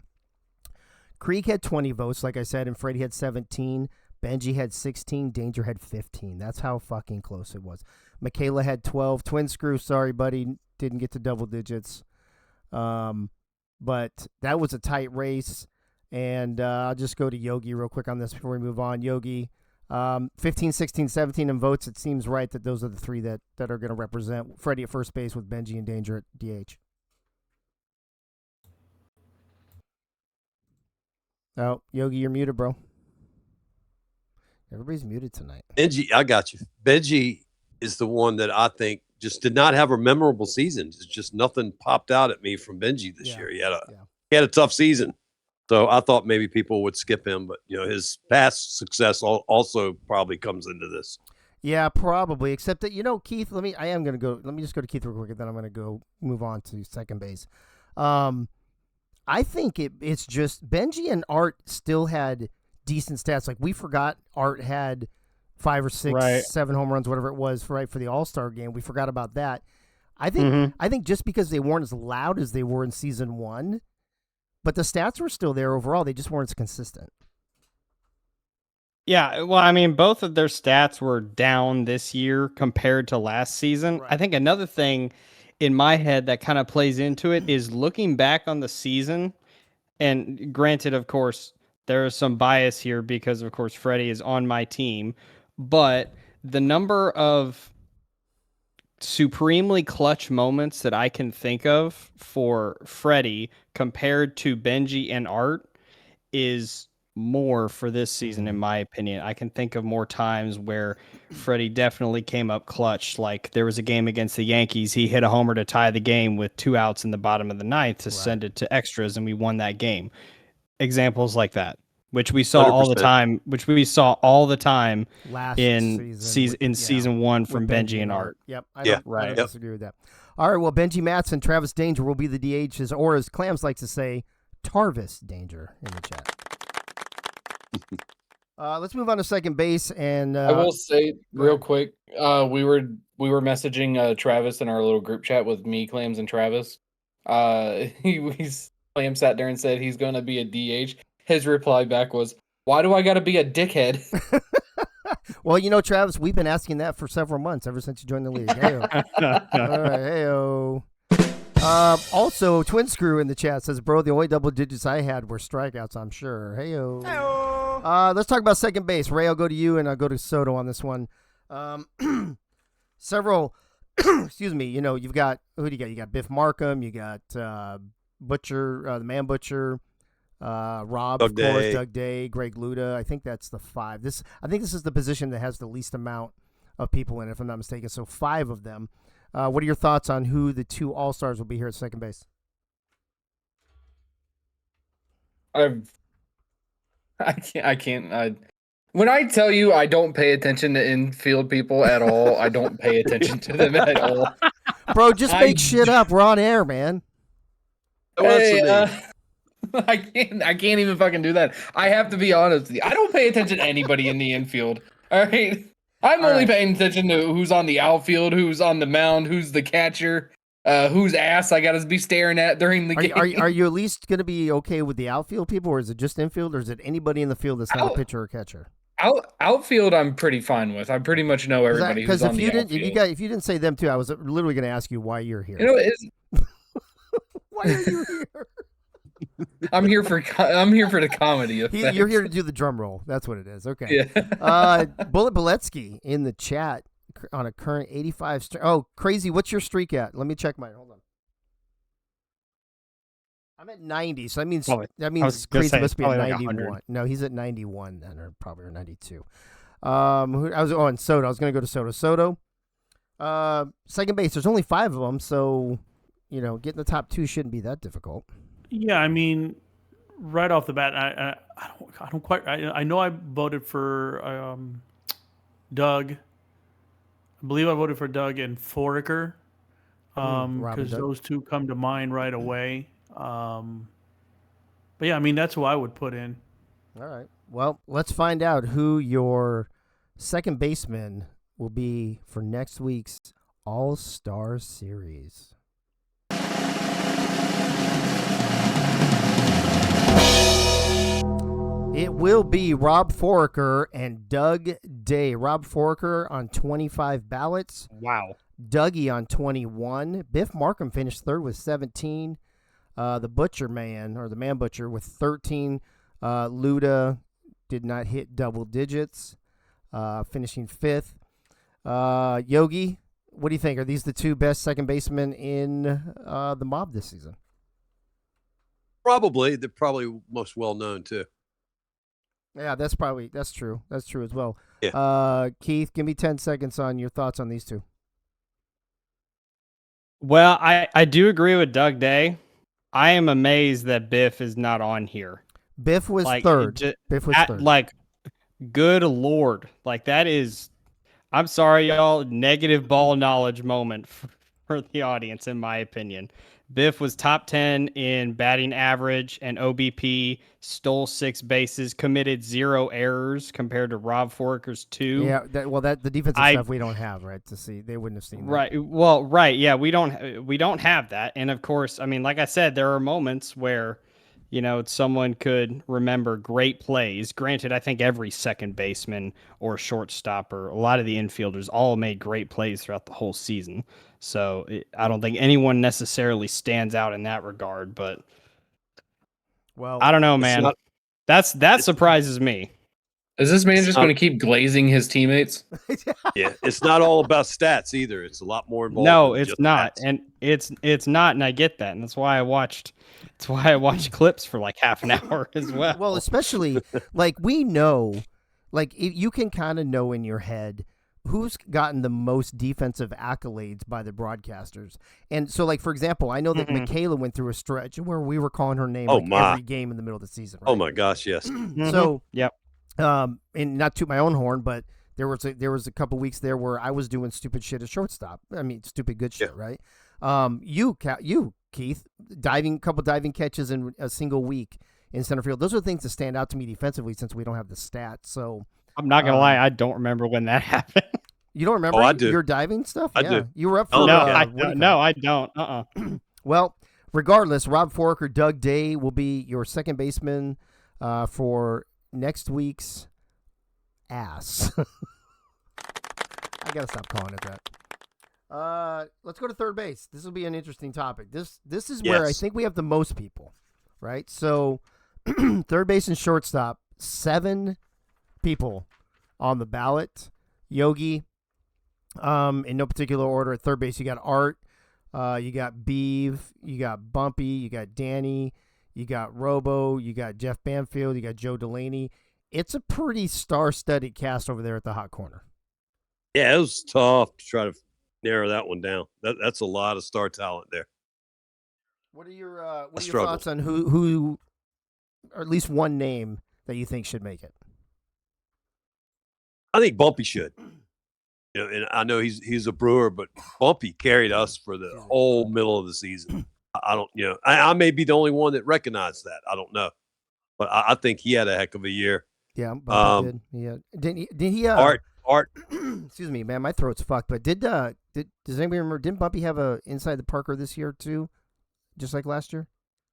Krieg had 20 votes, like I said, and Freddie had 17. Benji had 16. Danger had 15. That's how fucking close it was. Michaela had 12. Twin Screw, sorry, buddy, didn't get to double digits. But that was a tight race. And I'll just go to Yogi real quick on this before we move on. Yogi, 15, 16, 17 in votes. It seems right that those are the 3 that are going to represent Freddie at first base with Benji and Danger at DH. Oh, Yogi, you're muted, bro. Everybody's muted tonight. Benji, I got you. Benji is the one that I think just did not have a memorable season. It's just nothing popped out at me from Benji this year. He had a tough season. So I thought maybe people would skip him, but his past success also probably comes into this. Yeah, probably. Except that Keith. Let me just go to Keith real quick, and then I'm going to go move on to second base. I think it's just Benji and Art still had decent stats. Like, we forgot Art had 5 or 6, Right. 7 home runs, whatever it was, for the All-Star game. We forgot about that. I think just because they weren't as loud as they were in season 1, but the stats were still there overall. They just weren't as consistent. Yeah, well, I mean, both of their stats were down this year compared to last season. Right. I think another thing in my head that kind of plays into it is looking back on the season. And granted, of course, there is some bias here because, of course, Freddie is on my team. But the number of supremely clutch moments that I can think of for Freddie compared to Benji and Art is more for this season, in my opinion. I can think of more times where Freddie definitely came up clutch. Like, there was a game against the Yankees. He hit a homer to tie the game with 2 outs in the bottom of the ninth to send it to extras, and we won that game. Examples like that, which we saw all the 100%. time, Last in season 1 from with Benji and Art. Yep, I Yeah. don't disagree with that. All right, well, Benji Matson, Travis Danger will be the DH, or as Clams likes to say, Tarvis Danger in the chat. Let's move on to second base, and I will say real quick, we were messaging Travis in our little group chat with me, Clams, and Travis. Clam sat there and said he's going to be a DH. His reply back was, "Why do I got to be a dickhead?" Well, Travis, we've been asking that for several months, ever since you joined the league. Hey-o. All right, hey-o. Also, Twin Screw in the chat says, "Bro, the only double digits I had were strikeouts, I'm sure." Hey-o. Let's talk about second base. Ray, I'll go to you, and I'll go to Soto on this one. Several, excuse me, you've got, who do you got? You got Biff Markham, you got Butcher, the Man Butcher, Rob, Doug of course, Day. Doug Day, Greg Luda. I think that's the 5. I think this is the position that has the least amount of people in it, if I'm not mistaken. So 5 of them. What are your thoughts on who the 2 All-Stars will be here at second base? I can't. When I tell you I don't pay attention to infield people at all, I don't pay attention to them at all. Bro, just make shit up. We're on air, man. Hey, I can't even fucking do that. I have to be honest with you. I don't pay attention to anybody in the infield. All right. I'm only paying attention to who's on the outfield, who's on the mound, who's the catcher, whose ass I gotta be staring at during the game. Are you at least going to be okay with the outfield people, or is it just infield, or is it anybody in the field that's not a pitcher or catcher? Outfield, I'm pretty fine with. I pretty much know everybody who's on the outfield. If you didn't say them too, I was literally going to ask you why you're here. Why are you here? I'm here for the comedy effect. You're here to do the drum roll. That's what it is. Okay. Yeah. Bullet Boletsky in the chat on a current 85. Oh, crazy! What's your streak at? Let me check mine. Hold on. I'm at 90, so that means Crazy must be at 91. No, he's at 91 then, or probably 92. And Soto. I was going to go to Soto. Second base. There's only 5 of them, so getting the top 2 shouldn't be that difficult. Yeah, I mean, right off the bat, I don't quite. I know I voted for Doug. I believe I voted for Doug and Foraker, because those 2 come to mind right away. But yeah, I mean, that's who I would put in. All right. Well, let's find out who your second baseman will be for next week's All-Star Series. It will be Rob Foraker and Doug Day. Rob Foraker on 25 ballots. Wow. Dougie on 21. Biff Markham finished 3rd with 17. The Butcher Man, or the Man Butcher, with 13. Luda did not hit double digits, finishing 5th. Yogi, what do you think? Are these the 2 best second basemen in the mob this season? Probably. They're probably most well known too. Yeah, that's true. That's true as well. Yeah. Keith, give me 10 seconds on your thoughts on these 2. Well, I do agree with Doug Day. I am amazed that Biff is not on here. Biff was 3rd. Biff was 3rd. Like, good Lord. Like, that is, I'm sorry, y'all, negative ball knowledge moment for the audience, in my opinion. Biff was top 10 in batting average and OBP, stole 6 bases, committed 0 errors compared to Rob Forker's 2. Yeah, the defensive stuff we don't have, right? To see, they wouldn't have seen that. Right. Well, right. Yeah, we don't have that. And of course, I mean, like I said, there are moments where, someone could remember great plays. Granted, I think every second baseman or shortstop or a lot of the infielders all made great plays throughout the whole season. So I don't think anyone necessarily stands out in that regard. But I don't know, man. That surprises me. Is this man just going to keep glazing his teammates? Yeah, it's not all about stats either. It's a lot more involved. No, it's not, and it's not, and I get that, and that's why I watched clips for like half an hour as well. Well, especially like we know, like you can kind of know in your head who's gotten the most defensive accolades by the broadcasters, and so like for example, I know that Michaela went through a stretch where we were calling her name every game in the middle of the season. Right? Oh my gosh, yes. So yep. And not toot my own horn, but there was a couple weeks there where I was doing stupid shit at shortstop. I mean, stupid good shit, right? You Keith, couple diving catches in a single week in center field. Those are things that stand out to me defensively since we don't have the stats. So I'm not gonna lie, I don't remember when that happened. You don't remember? Oh, I do. Your diving stuff? I do. You were up for no, I don't. Well, regardless, Rob Forker, Doug Day will be your second baseman for next week's ass. I gotta stop calling it that. Let's go to third base. This will be an interesting topic. This is where I think we have the most people, right? So third base and shortstop, 7 people on the ballot. Yogi, in no particular order. At third base, you got Art, you got Beeve, you got Bumpy, you got Danny, you got Robo, you got Jeff Banfield, you got Joe Delaney. It's a pretty star-studded cast over there at the hot corner. Yeah, it was tough to try to narrow that one down. That's a lot of star talent there. What are your thoughts on who, or at least one name that you think should make it? I think Bumpy should. And I know he's a Brewer, but Bumpy carried us for the whole middle of the season. I don't, I may be the only one that recognized that. I don't know, but I think he had a heck of a year. Yeah, Bumpy did. Yeah, did he? Art. Excuse me, man, my throat's fucked. But does anybody remember? Didn't Bumpy have a inside the Parker this year too, just like last year?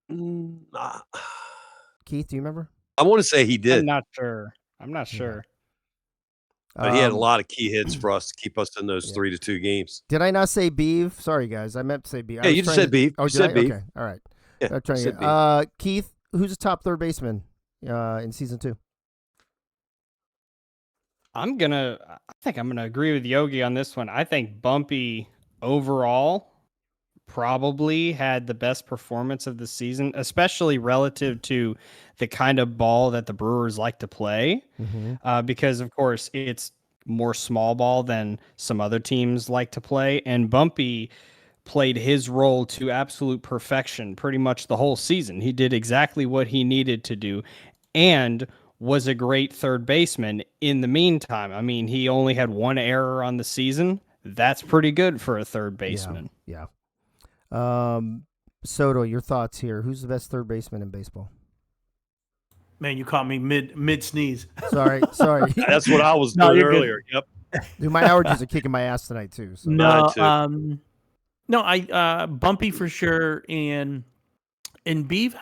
Keith, do you remember? I want to say he did. I'm not sure. But he had a lot of key hits for us to keep us in those 3-2 games. Did I not say Beeve? Sorry, guys. I meant to say Beeve. Yeah, you just said Beeve. Oh, you said Beeve. Okay, all right. Yeah, I'm trying to Keith, who's the top third baseman in season 2? I think I'm gonna agree with Yogi on this one. I think Bumpy overall probably had the best performance of the season, especially relative to the kind of ball that the Brewers like to play. Because of course it's more small ball than some other teams like to play. And Bumpy played his role to absolute perfection pretty much the whole season. He did exactly what he needed to do and was a great third baseman in the meantime. I mean, he only had 1 error on the season. That's pretty good for a third baseman. Yeah. Soto, your thoughts here. Who's the best third baseman in baseball? Man, you caught me mid sneeze. Sorry. That's what I was doing earlier. Good. Yep. Dude, my allergies are kicking my ass tonight too. So. No, I Bumpy for sure, and Beeve.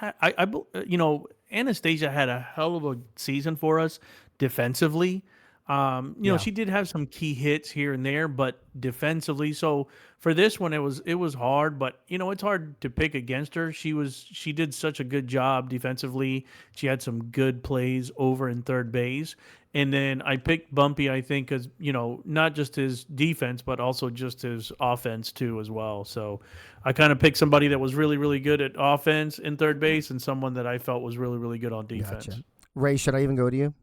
Anastasia had a hell of a season for us defensively. She did have some key hits here and there, but defensively. So for this one, it was hard, but it's hard to pick against her. She did such a good job defensively. She had some good plays over in third base. And then I picked Bumpy, I think, because, not just his defense, but also just his offense too as well. So I kind of picked somebody that was really, really good at offense in third base and someone that I felt was really, really good on defense. Gotcha. Ray, should I even go to you?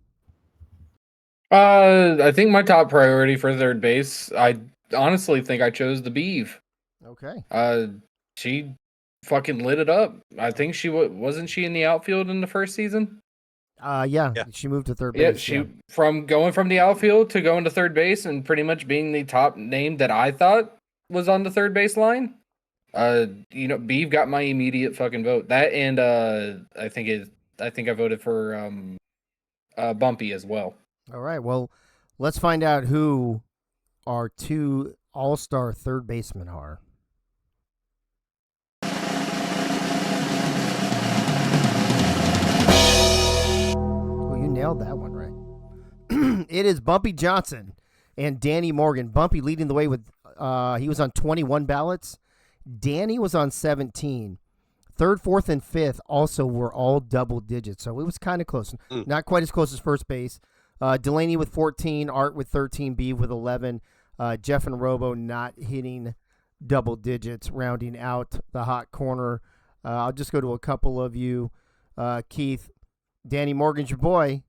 I think my top priority for third base, I honestly think I chose the Beeve. Okay. She fucking lit it up. I think she wasn't she in the outfield in the first season? Yeah. She moved to third base. Yeah, from going from the outfield to going to third base and pretty much being the top name that I thought was on the third base line. Beeve got my immediate fucking vote. That and I think I voted for Bumpy as well. All right. Well, let's find out who our 2 all-star third basemen are. Well, you nailed that one, right? It is Bumpy Johnson and Danny Morgan. Bumpy leading the way with he was on 21 ballots. Danny was on 17. Third, fourth, and fifth also were all double digits, so it was kind of close. Not quite as close as first base. Delaney with 14, Art with 13, Beeve with 11. Jeff and Robo not hitting double digits, rounding out the hot corner. I'll just go to a couple of you. Keith, Danny Morgan's your boy,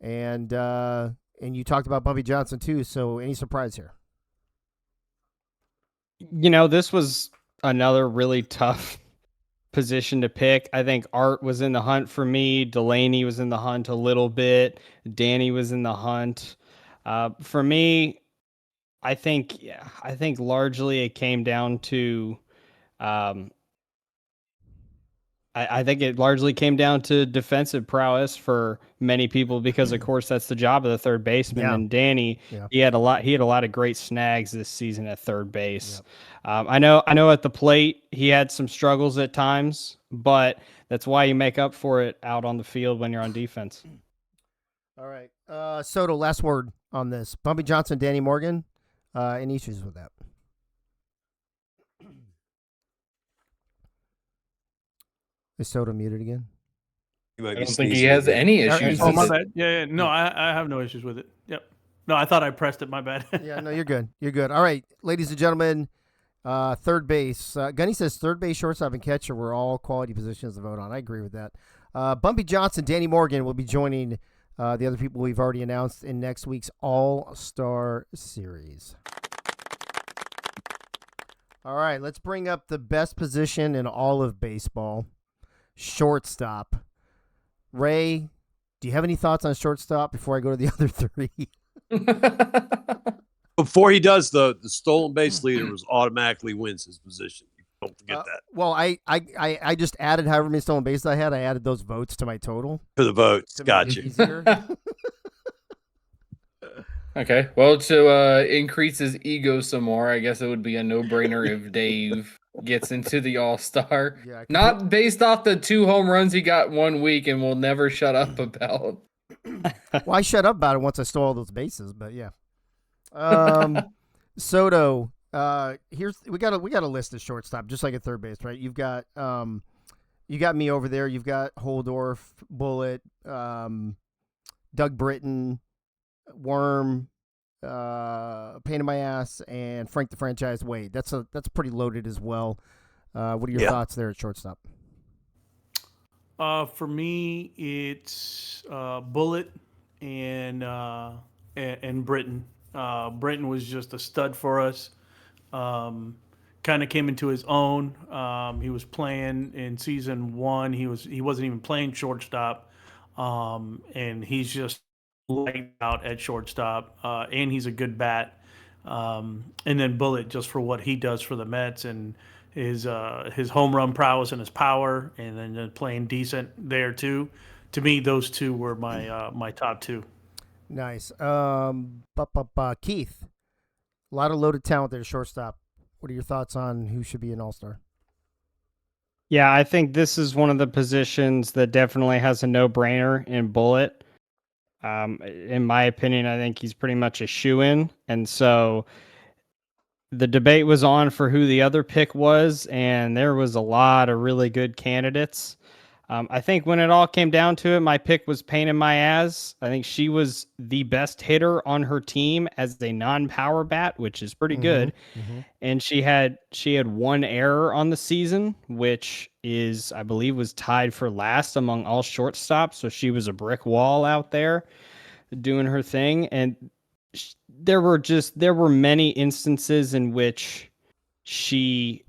and you talked about Bumpy Johnson too, so any surprise here? This was another really tough position to pick. I think Art was in the hunt for me. Delaney was in the hunt a little bit. Danny was in the hunt. For me, I think largely it came down to I think it largely came down to defensive prowess for many people because, of course, that's the job of the third baseman. Yeah. And Danny, he had a lot of great snags this season at third base. Yep. I know at the plate he had some struggles at times, but that's why you make up for it out on the field when you're on defense. All right, Soto, last word on this: Bumpy Johnson, Danny Morgan. Any issues with that? Is Soto muted again? I don't think he has any issues. Oh, my bad. Yeah. No, I have no issues with it. Yep. No, I thought I pressed it. My bad. Yeah, no, you're good. You're good. All right, ladies and gentlemen, third base. Gunny says third base, shortstop, and catcher were all quality positions to vote on. I agree with that. Bumpy Johnson, Danny Morgan will be joining the other people we've already announced in next week's All-Star Series. All right, let's bring up the best position in all of baseball. Shortstop. Ray, do you have any thoughts on shortstop before I go to the other three? Before he does, the stolen base leader automatically wins his position. Don't forget that. Well, I just added however many stolen bases I had. I added those votes to my total. For the votes. Gotcha. Okay. Well, to increase his ego some more, I guess it would be a no-brainer if Dave gets into the All-Star. Yeah, not based off the 2 home runs he got 1 week and will never shut up about. Well, I shut up about it once I stole all those bases, but yeah. Soto, we got a list of shortstop, just like a third base, right? You've got you got me over there. You've got Holdorf, Bullitt, Doug Britton, Worm, pain in my ass, and Frank the Franchise Wade. That's pretty loaded as well. What are your thoughts there at shortstop? For me, it's Bullitt and Britton. Britton was just a stud for us. Kind of came into his own. He was playing in season 1. He wasn't even playing shortstop, and he's just light out at shortstop, and he's a good bat. And then Bullitt just for what he does for the Mets and his home run prowess and his power, and then playing decent there too. To me, those two were my top 2. Nice. Keith, a lot of loaded talent there, shortstop. What are your thoughts on who should be an All-Star? Yeah, I think this is one of the positions that definitely has a no-brainer in Bullitt. In my opinion, I think he's pretty much a shoo-in. And so the debate was on for who the other pick was, and there was a lot of really good candidates. I think when it all came down to it, my pick was Pain in My Ass. I think she was the best hitter on her team as a non-power bat, which is pretty good. Mm-hmm. And she had 1 error on the season, which is, I believe, was tied for last among all shortstops. So she was a brick wall out there doing her thing. And there were many instances in which she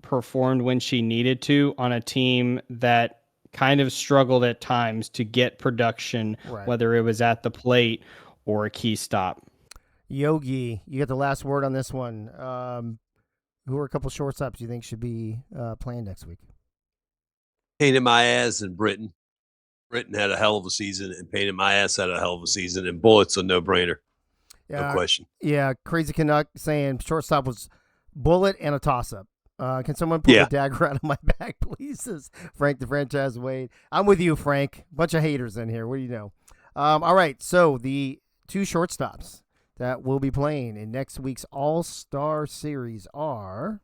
performed when she needed to on a team that kind of struggled at times to get production, right, whether it was at the plate or a key stop. Yogi, you get the last word on this one. who are a couple shortstops you think should be playing next week? Pain in my ass and Britton. Britton had a hell of a season, and Pain in my ass had a hell of a season, and Bullet's a no-brainer. No question. Yeah, Crazy Canuck saying shortstop was Bullet and a toss-up. Can someone pull the dagger out of my back, please? Says Frank the Franchise Wade. I'm with you, Frank. Bunch of haters in here. What do you know? All right, so the two shortstops that will be playing in next week's All-Star Series are...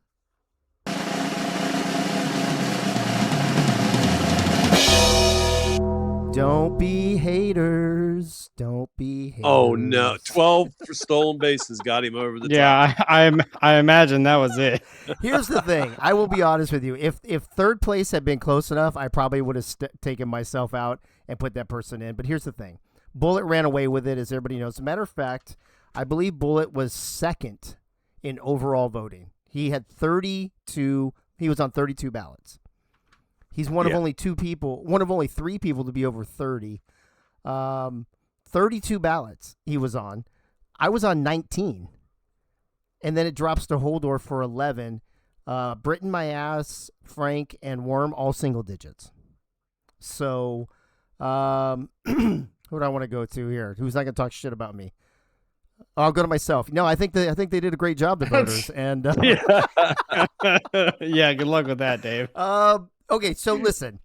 Don't be haters. Don't be haters. Oh, no. 12 for stolen bases got him over the top. Yeah, I imagine that was it. Here's the thing. I will be honest with you. If third place had been close enough, I probably would have taken myself out and put that person in. But here's the thing. Bullet ran away with it, as everybody knows. As a matter of fact, I believe Bullet was second in overall voting. He had 32. He was on 32 ballots. He's one of only three people to be over 30. 32 ballots he was on. I was on 19. And then it drops to Holdorf for 11. Britton, my ass, Frank, and Worm, all single digits. So, who do I want to go to here? Who's not going to talk shit about me? I'll go to myself. No, I think they did a great job, the voters. And yeah, good luck with that, Dave. Okay, so listen,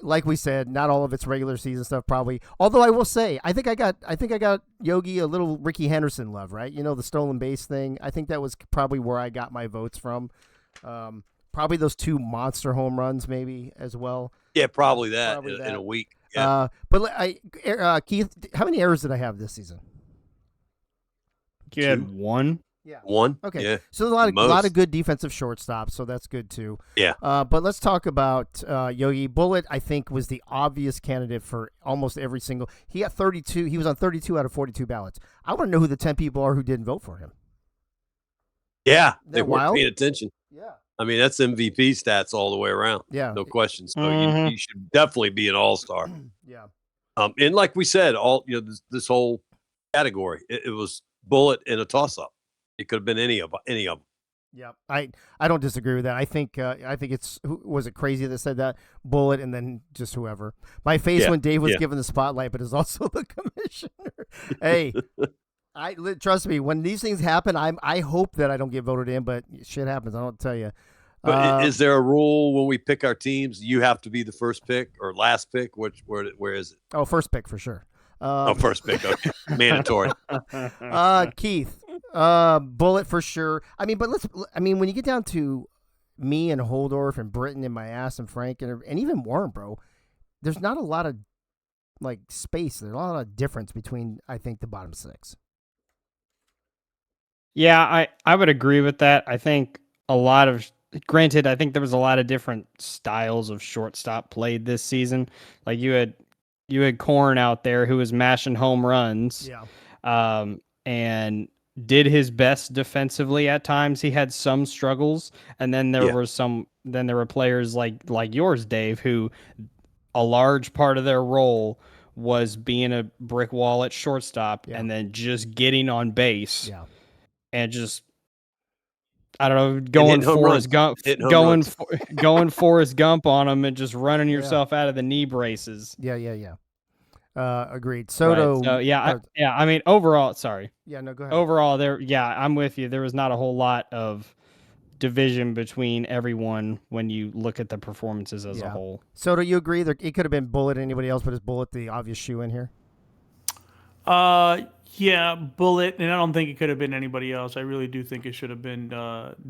like we said, not all of it's regular season stuff, probably. Although I will say, I think I got Yogi a little Ricky Henderson love, right? You know, the stolen base thing. I think that was probably where I got my votes from. Probably those two monster home runs, maybe as well. Yeah, probably that in a week. Yeah. But Keith, how many errors did I have this season? You had one. Yeah. One. Okay. Yeah. So there's a lot of good defensive shortstops, so that's good too. Yeah. But let's talk about Yogi. Bullet, I think, was the obvious candidate for almost every single. He got 32. He was on 32 out of 42 ballots. I want to know who the 10 people are who didn't vote for him. Yeah, they weren't wild? paying attention. Yeah. I mean, that's MVP stats all the way around. Yeah. No question. So you should definitely be an all-star. Yeah. And like we said, this whole category, it was Bullet and a toss-up. It could have been any of them. Yeah, I don't disagree with that. I think was it Crazy that said that? Bullet and then just whoever. My face when Dave was given the spotlight, but is also the commissioner. Hey, trust me, when these things happen, I hope that I don't get voted in, but shit happens. I don't tell you. But is there a rule when we pick our teams? You have to be the first pick or last pick. Where is it? Oh, first pick for sure. First pick. Okay, mandatory. Keith. Bullet for sure. I mean, when you get down to me and Holdorf and Britton and my ass and Frank and even Warren, bro, there's not a lot of space. There's a lot of difference between, I think, the bottom six. Yeah, I would agree with that. I think granted, I think there was a lot of different styles of shortstop played this season. Like you had Korn out there who was mashing home runs. Yeah. And did his best defensively at times. He had some struggles, and then there were players like yours, Dave, who a large part of their role was being a brick wall at shortstop and then just getting on base. Yeah. And just I don't know, going Forrest Gump on him and just running yourself out of the knee braces. Yeah. Agreed. Soto. Right. So I mean, overall, sorry. Yeah, no, go ahead. Overall, I'm with you. There was not a whole lot of division between everyone when you look at the performances as a whole. Soto, you agree that it could have been Bullet anybody else, but is Bullet the obvious shoe in here? Yeah, Bullet, and I don't think it could have been anybody else. I really do think it should have been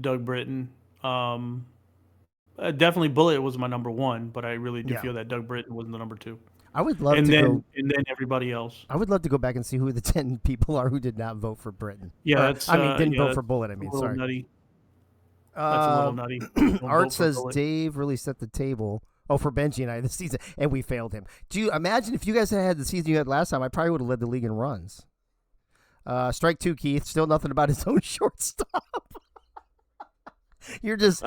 Doug Britton. Definitely Bullet was my number one, but I really do feel that Doug Britton wasn't the number two. I would love and then everybody else. I would love to go back and see who the 10 people are who did not vote for Britton. Yeah, didn't vote for Bullet. I mean, sorry. Nutty. That's a little nutty. Art says Dave really set the table. Oh, for Benji and I this season, and we failed him. Do you imagine if you guys had the season you had last time? I probably would have led the league in runs. Strike two, Keith. Still nothing about his own shortstop. You're just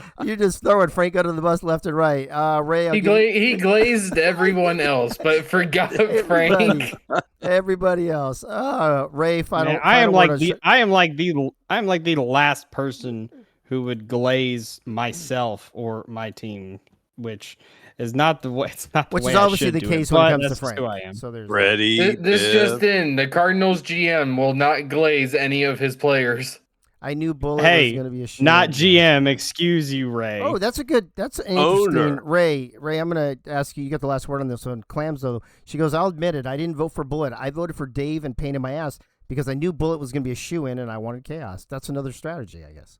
throwing Frank under the bus left and right. Ray, he glazed everyone else, but forgot Frank. Everybody else. Ray, final. I am like the last person who would glaze myself or my team, which is not the way. It's not the Which way is I obviously should the do case it, when it but comes to that's just Frank. who I am. So there's Ready? This just in: the Cardinals GM will not glaze any of his players. I knew Bullet was Hey, going to be a shit. not GM. Excuse you, Ray. Oh, that's an interesting. Owner. Ray, I'm going to ask you. You got the last word on this one. Clams, though, she goes, I'll admit it. I didn't vote for Bullet. I voted for Dave and pain in my ass because I knew Bullet was going to be a shoe-in and I wanted chaos. That's another strategy, I guess.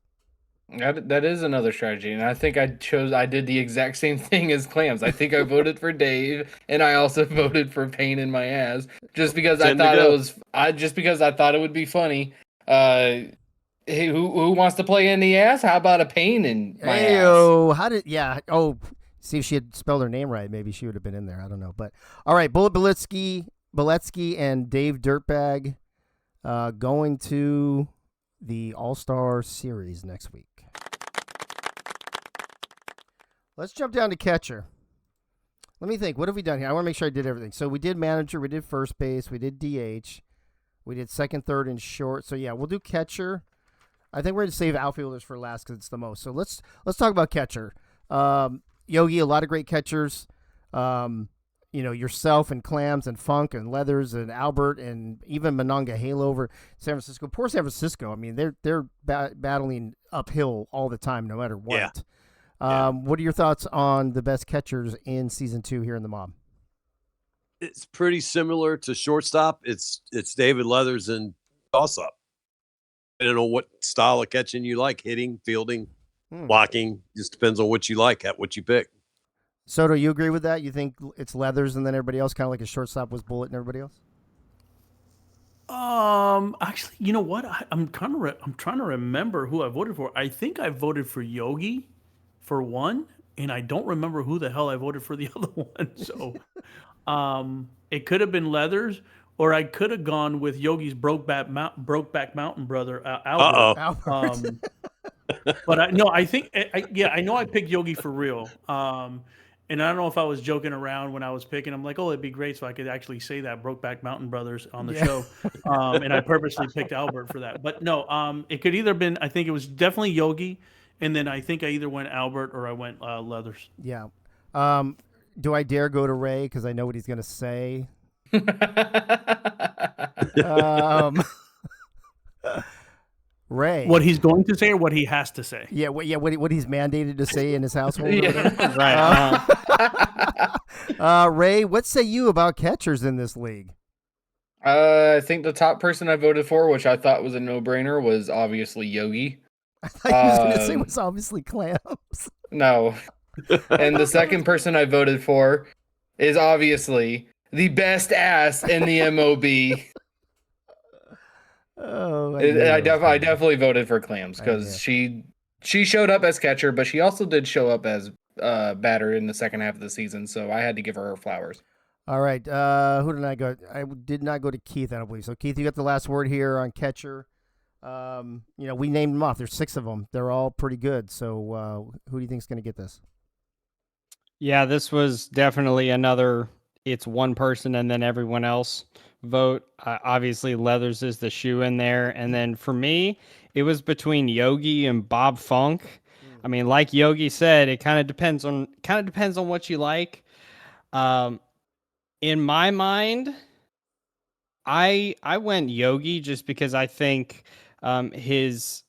That is another strategy, and I think I did the exact same thing as Clams. I think I voted for Dave, and I also voted for pain in my ass, just because I thought it would be funny. Hey, who wants to play in the ass? How about a pain in my ass? See if she had spelled her name right. Maybe she would have been in there. I don't know. But all right, Bullet Beletsky and Dave Dirtbag going to the All-Star Series next week. Let's jump down to catcher. Let me think. What have we done here? I want to make sure I did everything. So we did manager, we did first base, we did DH, we did second, third, and short. So yeah, we'll do catcher. I think we're going to save outfielders for last because it's the most. So let's talk about catcher. Yogi, a lot of great catchers. Yourself and Clams and Funk and Leathers and Albert and even Mononga Halo over San Francisco. Poor San Francisco. I mean, they're battling uphill all the time, no matter what. Yeah. What are your thoughts on the best catchers in season 2 here in the Mob? It's pretty similar to shortstop. It's David Leathers and toss-up. I don't know what style of catching you like, hitting, fielding, blocking. Just depends on what you like, what you pick. Soto, you agree with that? You think it's Leathers and then everybody else, kind of like a shortstop was Bullet and everybody else? Actually, you know what? I'm trying to remember who I voted for. I think I voted for Yogi for one, and I don't remember who the hell I voted for the other one. So, it could have been Leathers, or I could have gone with Yogi's Brokeback Mountain brother, Albert. But I know I picked Yogi for real. And I don't know if I was joking around when I was picking. I'm like, oh, it'd be great so I could actually say that Brokeback Mountain Brothers on the show. And I purposely picked Albert for that. But no, it could either been. I think it was definitely Yogi, and then I think I either went Albert or I went Leathers. Yeah. Do I dare go to Ray because I know what he's going to say? Ray. What he's going to say or what he has to say? Yeah, what he's mandated to say in his household. Right. Ray, what say you about catchers in this league? I think the top person I voted for, which I thought was a no-brainer, was obviously Yogi. I thought you was going to say it was obviously Clams. No. And the second person I voted for is obviously the best ass in the MOB. Oh, I definitely voted for Clams because she showed up as catcher, but she also did show up as batter in the second half of the season, so I had to give her flowers. All right, who did I go? I did not go to Keith, I don't believe. So Keith, you got the last word here on catcher. We named them off. There's 6 of them. They're all pretty good. So who do you think is going to get this? Yeah, this was definitely another. It's one person and then everyone else vote. Obviously, Leathers is the shoe in there, and then for me, it was between Yogi and Bob Funk. I mean, like Yogi said, it kind of depends on what you like. In my mind, I went Yogi just because I think his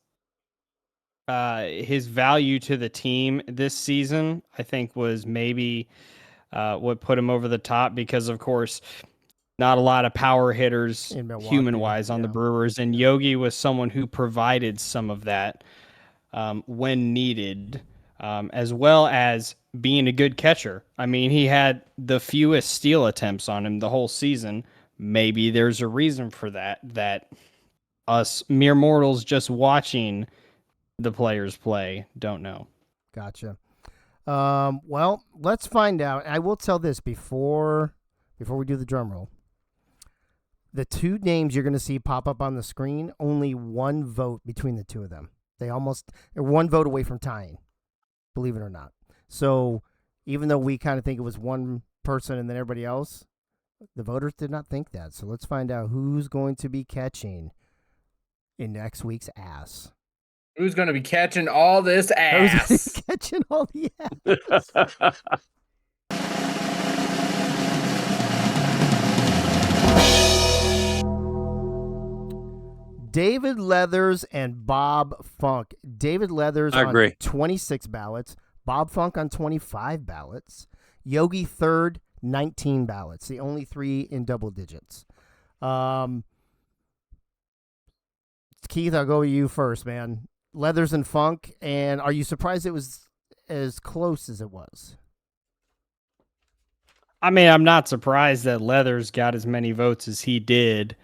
value to the team this season, I think, was maybe what put him over the top because, of course, not a lot of power hitters human-wise on the Brewers, and Yogi was someone who provided some of that when needed, as well as being a good catcher. I mean, he had the fewest steal attempts on him the whole season. Maybe there's a reason for that us mere mortals just watching the players play don't know. Gotcha. Well, let's find out. I will tell this before we do the drum roll. The 2 names you're going to see pop up on the screen, only 1 vote between the 2 of them. They're 1 vote away from tying, believe it or not. So even though we kind of think it was one person and then everybody else, the voters did not think that. So let's find out who's going to be catching in next week's ass. Who's going to be catching all this Who's ass? catching all the ass? David Leathers and Bob Funk. David Leathers I agree. on 26 ballots. Bob Funk on 25 ballots. Yogi third, 19 ballots. The only three in double digits. Keith, I'll go with you first, man. Leathers and Funk. And are you surprised it was as close as it was? I mean, I'm not surprised that Leathers got as many votes as he did.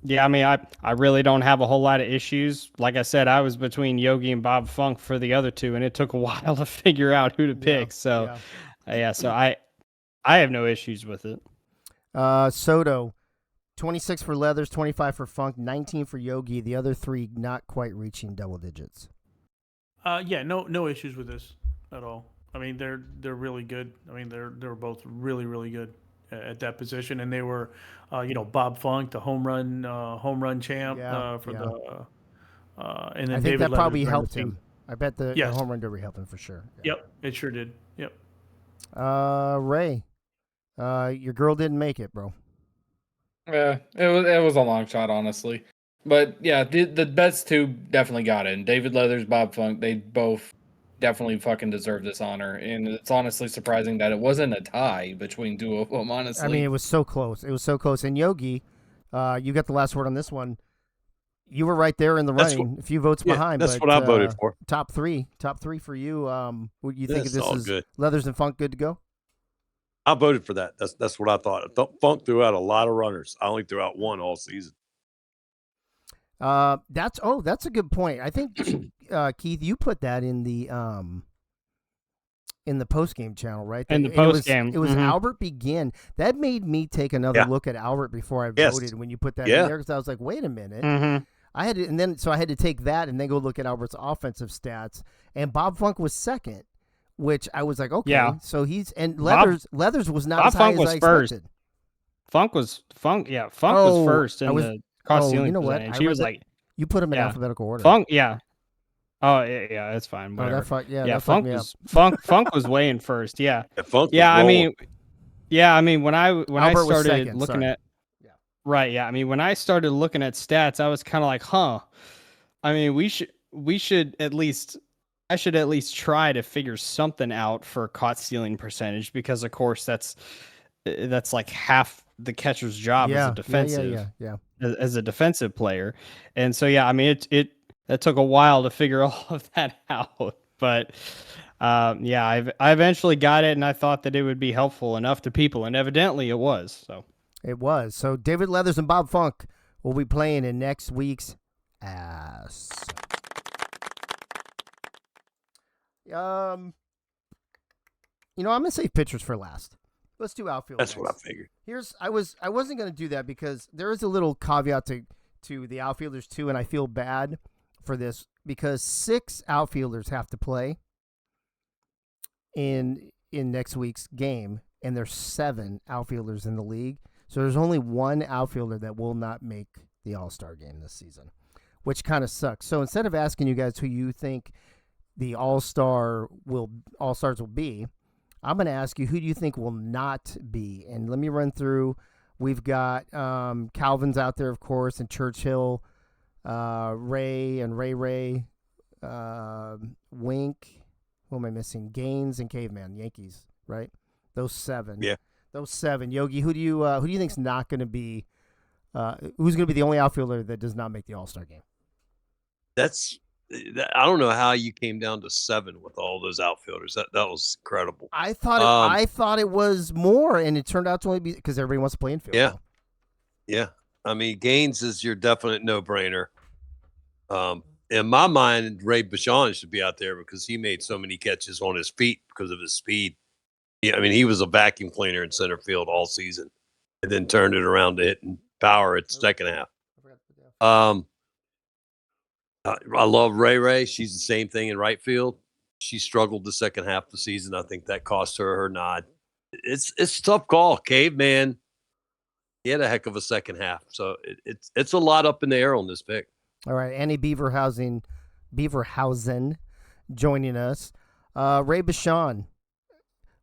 Yeah, I mean, I really don't have a whole lot of issues. Like I said, I was between Yogi and Bob Funk for the other two, and it took a while to figure out who to pick. So I have no issues with it. Soto, 26 for Leathers, 25 for Funk, 19 for Yogi. The other three not quite reaching double digits. Yeah, no issues with this at all. I mean, they're really good. I mean, they're both really, really good at that position, and they were, Bob Funk, the home run champ and then I think David that Leathers probably ran helped the two. him. I bet the Yes. home run derby helped him for sure. Yeah. Yep, it sure did. Yep. Ray, your girl didn't make it, bro. Yeah, it was a long shot, honestly. But yeah, the best two definitely got in. David Leathers, Bob Funk, they both definitely fucking deserve this honor. And it's honestly surprising that it wasn't a tie between two of them, honestly. I mean, it was so close. It was so close. And Yogi, you got the last word on this one. You were right there in the running, a few votes behind. That's but, what I voted for. Top three for you. What you think of this? All Is good. Leathers and Funk good to go? I voted for that. That's what I thought. Funk threw out a lot of runners. I only threw out one all season. That's a good point. I think Keith, you put that in the post game channel, right? In the post game, it was Albert Begin. That made me take another look at Albert before I voted. When you put that in there, because I was like, wait a minute. I had to, and then so I had to take that and then go look at Albert's offensive stats. And Bob Funk was second, which I was like, okay. Yeah. So Leathers was not as high as I expected. Funk was first in the cost ceiling. You know what? She was like, you put them in alphabetical order. Funk, yeah. Oh yeah, it's fine. Whatever. Funk was way in first. Yeah. Funk. Yeah, I mean, when I Albert started second, looking sorry. at, right, yeah. I mean, when I started looking at stats, I was kind of like, huh. I mean, we should at least. I should at least try to figure something out for caught stealing percentage, because of course that's like half the catcher's job as a defensive, as a defensive player. And so, yeah, I mean, it took a while to figure all of that out, but I eventually got it, and I thought that it would be helpful enough to people, and evidently it was. So it was. So David Leathers and Bob Funk will be playing in next week's Ass. I'm gonna save pitchers for last. Let's do outfield. That's next. what I figured. I wasn't gonna do that because there is a little caveat to the outfielders too, and I feel bad for this because 6 outfielders have to play in next week's game, and there's 7 outfielders in the league. So there's only 1 outfielder that will not make the All-Star game this season, which kind of sucks. So instead of asking you guys who you think the All-Stars will be, I'm going to ask you, who do you think will not be? And let me run through. We've got Calvin's out there, of course, and Churchill, Ray, Wink. Who am I missing? Gaines and Caveman, Yankees, right? Those 7. Yeah. Those 7. Yogi, who do you think's not going to be? Who's going to be the only outfielder that does not make the All-Star game? I don't know how you came down to 7 with all those outfielders. That was incredible. I thought it was more, and it turned out to only be because everybody wants to play infield. Yeah, yeah. I mean, Gaines is your definite no-brainer. In my mind, Ray Bichon should be out there because he made so many catches on his feet because of his speed. Yeah, I mean, he was a vacuum cleaner in center field all season, and then turned it around to hitting power at the second half. I love Ray. She's the same thing in right field. She struggled the second half of the season. I think that cost her nod. It's a tough call. Caveman, he had a heck of a second half. So it's a lot up in the air on this pick. All right, Annie Beaverhausen joining us. Ray Bashan.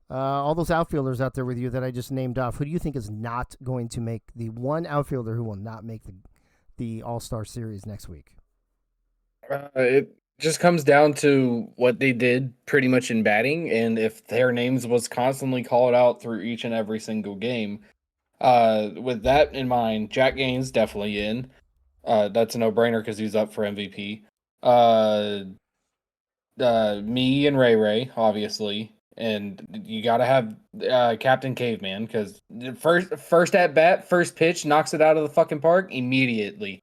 All those outfielders out there with you that I just named off, who do you think is not going to make the one outfielder who will not make the All-Star Series next week? It just comes down to what they did pretty much in batting, and if their names was constantly called out through each and every single game. With that in mind, Jack Gaines definitely in. That's a no-brainer because he's up for MVP. Me and Ray, obviously, and you got to have Captain Caveman because first at bat, first pitch, knocks it out of the fucking park immediately.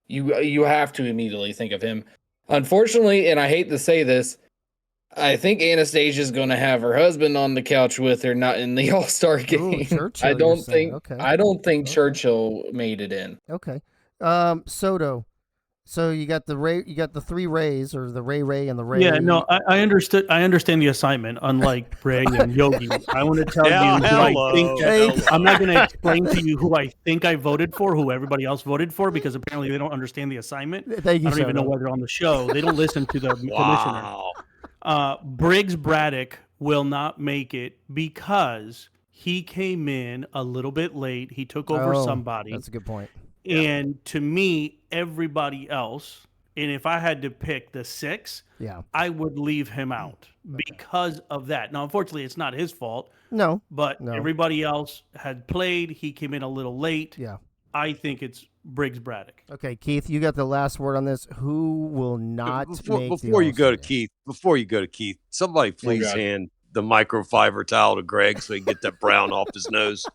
You have to immediately think of him. Unfortunately, and I hate to say this, I think Anastasia's going to have her husband on the couch with her, not in the All-Star game. Ooh, Churchill, I don't think. okay. I don't think Okay. Churchill made it in. Okay. Soto. So you got the three Rays, or the Ray and the Ray. Yeah, no, I understood. I understand the assignment. Unlike Ray and Yogi, I want to tell you who I think. I'm not going to explain to you who I think I voted for, who everybody else voted for, because apparently they don't understand the assignment. Thank you, I don't even know Soto. why they're on the show. They don't listen to the commissioner. Briggs Braddock will not make it because he came in a little bit late. He took over somebody. That's a good point. And to me, everybody else, and if I had to pick the 6, I would leave him out because of that. Now, unfortunately, it's not his fault. No. But everybody else had played. He came in a little late. Yeah. I think it's Briggs Braddock. Okay, Keith, you got the last word on this. Who will not make before you go to Keith? Keith, somebody please hand the microfiber towel to Greg so he can get that brown off his nose.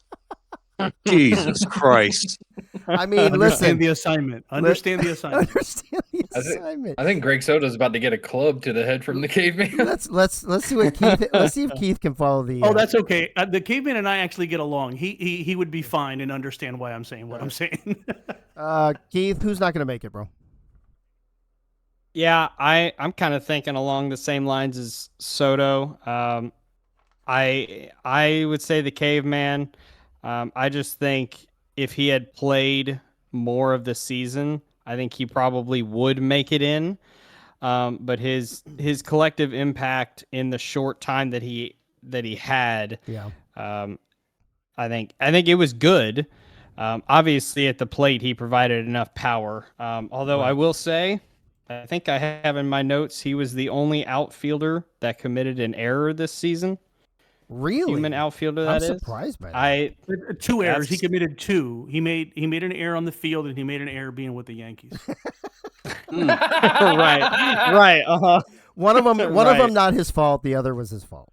Jesus Christ. I mean, understand the assignment. Understand the assignment. Understand the assignment. I think Greg Soto's about to get a club to the head from the caveman. Let's see what Keith. Let's see if Keith can follow the. Oh, that's okay. The caveman and I actually get along. He would be fine and understand why I'm saying what I'm saying. Keith, who's not going to make it, bro? Yeah, I'm kind of thinking along the same lines as Soto. I would say the caveman. I just think if he had played more of the season, I think he probably would make it in. But his collective impact in the short time that he had, I think it was good. Obviously, at the plate, he provided enough power. Although I will say, I think I have in my notes, he was the only outfielder that committed an error this season. Really? Human outfielder, I'm that is. surprised by that. 2 errors. He committed 2. He made an error on the field, and he made an error being with the Yankees. Right. One of them not his fault. The other was his fault.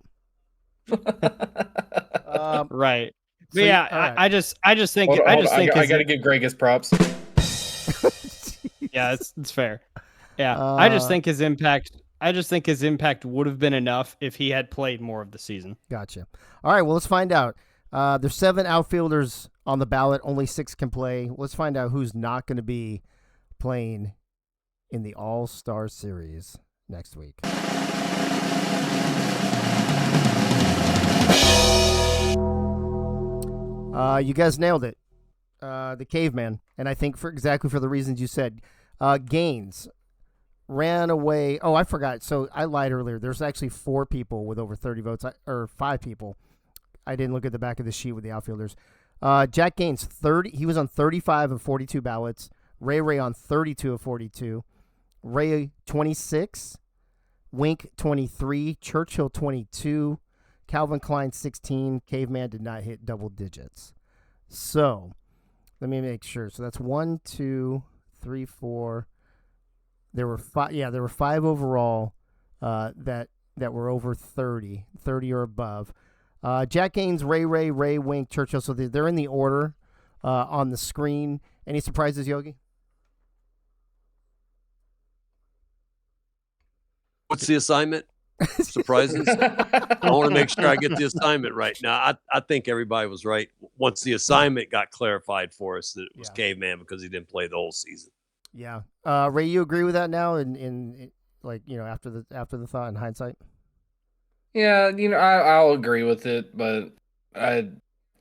Right. So yeah, right. I just think I got to give Greg his props. Yeah, it's fair. Yeah, I just think his impact would have been enough if he had played more of the season. Gotcha. All right, well, let's find out. There's 7 outfielders on the ballot. Only 6 can play. Let's find out who's not going to be playing in the All-Star Series next week. You guys nailed it. The caveman. And I think for the reasons you said. Gaines ran away. Oh, I forgot. So I lied earlier. There's actually 4 people with over 30 votes, or 5 people. I didn't look at the back of the sheet with the outfielders. Jack Gaines, 30. He was on 35 of 42 ballots. Ray on 32 of 42. Ray 26. Wink 23. Churchill 22. Calvin Klein 16. Caveman did not hit double digits. So let me make sure. So that's 1, 2, 3, 4. There were 5. Yeah, there were 5 overall that were over 30 or above. Jack Gaines, Ray, Wink, Churchill. So they're in the order on the screen. Any surprises, Yogi? What's the assignment? Surprises? I want to make sure I get the assignment right. Now, I think everybody was right once the assignment got clarified for us that it was Caveman because he didn't play the whole season. Yeah. Ray, you agree with that now in like, after the thought in hindsight? Yeah, I'll agree with it, but at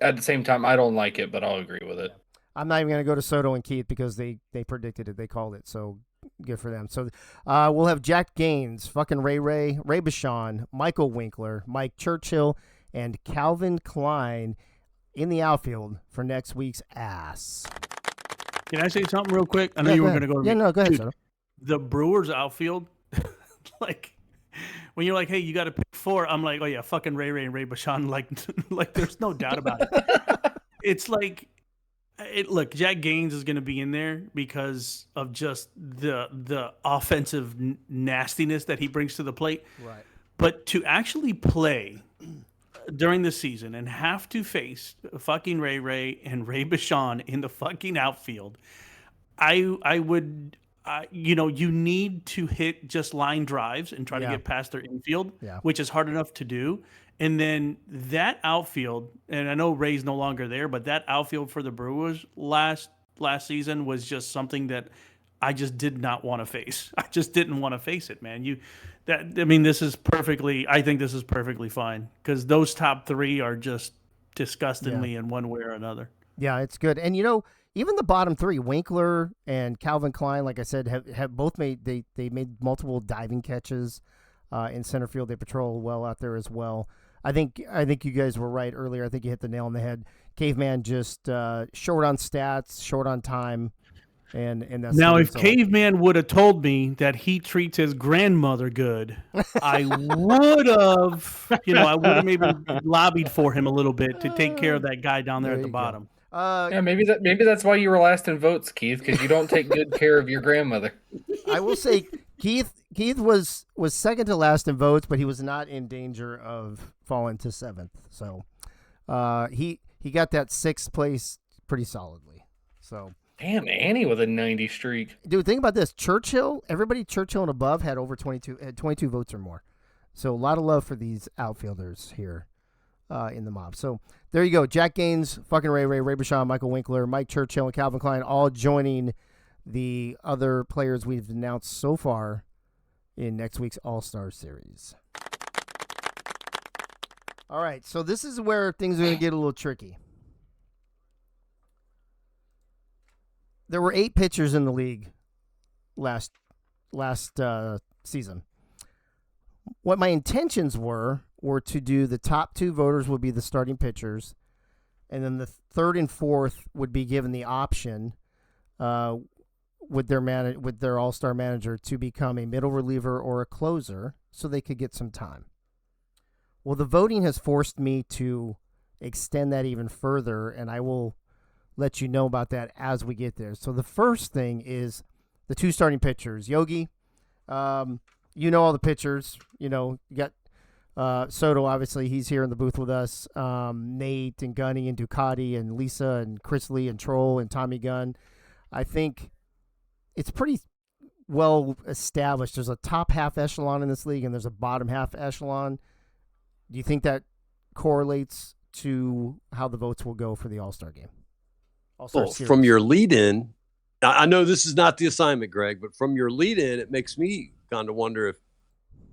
the same time, I don't like it, but I'll agree with it. I'm not even going to go to Soto and Keith because they predicted it. They called it. So good for them. So we'll have Jack Gaines, fucking Ray Bashan, Michael Winkler, Mike Churchill, and Calvin Klein in the outfield for next week's ass. Can I say something real quick? I know you were going to go. No, go ahead, Dude, Soto. The Brewers outfield, like when you're like, hey, you got to pick 4. I'm like, oh yeah, fucking Ray and Ray Bashan. Like there's no doubt about it. It's like, look, Jack Gaines is going to be in there because of just the offensive nastiness that he brings to the plate. Right. But to actually play during the season and have to face fucking Ray and Ray Bashan in the fucking outfield, I would, you need to hit just line drives and try to get past their infield, which is hard enough to do. And then that outfield, and I know Ray's no longer there, but that outfield for the Brewers last season was just something that I just did not want to face. I just didn't want to face it, man. This is perfectly. I think this is perfectly fine because those top 3 are just disgusting me in one way or another. Yeah, it's good. And even the bottom 3, Winkler and Calvin Klein, like I said, have both made they made multiple diving catches in center field. They patrol well out there as well. I think you guys were right earlier. I think you hit the nail on the head. Caveman just short on stats, short on time. And that's now, if Caveman would have told me that he treats his grandmother good, I would have, I would have maybe lobbied for him a little bit to take care of that guy down there at the bottom. Yeah, maybe that's why you were last in votes, Keith, because you don't take good care of your grandmother. I will say Keith was second to last in votes, but he was not in danger of falling to 7th. So he got that 6th place pretty solidly. So. Damn, Annie with a 90 streak. Dude, think about this. Everybody Churchill and above had over 22 votes or more. So a lot of love for these outfielders here in the mob. So there you go. Jack Gaines, fucking Ray Bashan, Michael Winkler, Mike Churchill, and Calvin Klein all joining the other players we've announced so far in next week's All-Star Series. All right, so this is where things are going to get a little tricky. There were 8 pitchers in the league last season. What my intentions were to do the top 2 voters would be the starting pitchers, and then the 3rd and 4th would be given the option with their all-star manager to become a middle reliever or a closer so they could get some time. Well, the voting has forced me to extend that even further, and I will let you know about that as we get there. So the first thing is the 2 starting pitchers. Yogi, all the pitchers. You got Soto, obviously, he's here in the booth with us. Nate and Gunny and Ducati and Lisa and Chris Lee and Troll and Tommy Gunn. I think it's pretty well established. There's a top half echelon in this league and there's a bottom half echelon. Do you think that correlates to how the votes will go for the All-Star game? Well, from your lead-in, I know this is not the assignment, Greg, but from your lead-in, it makes me kind of wonder if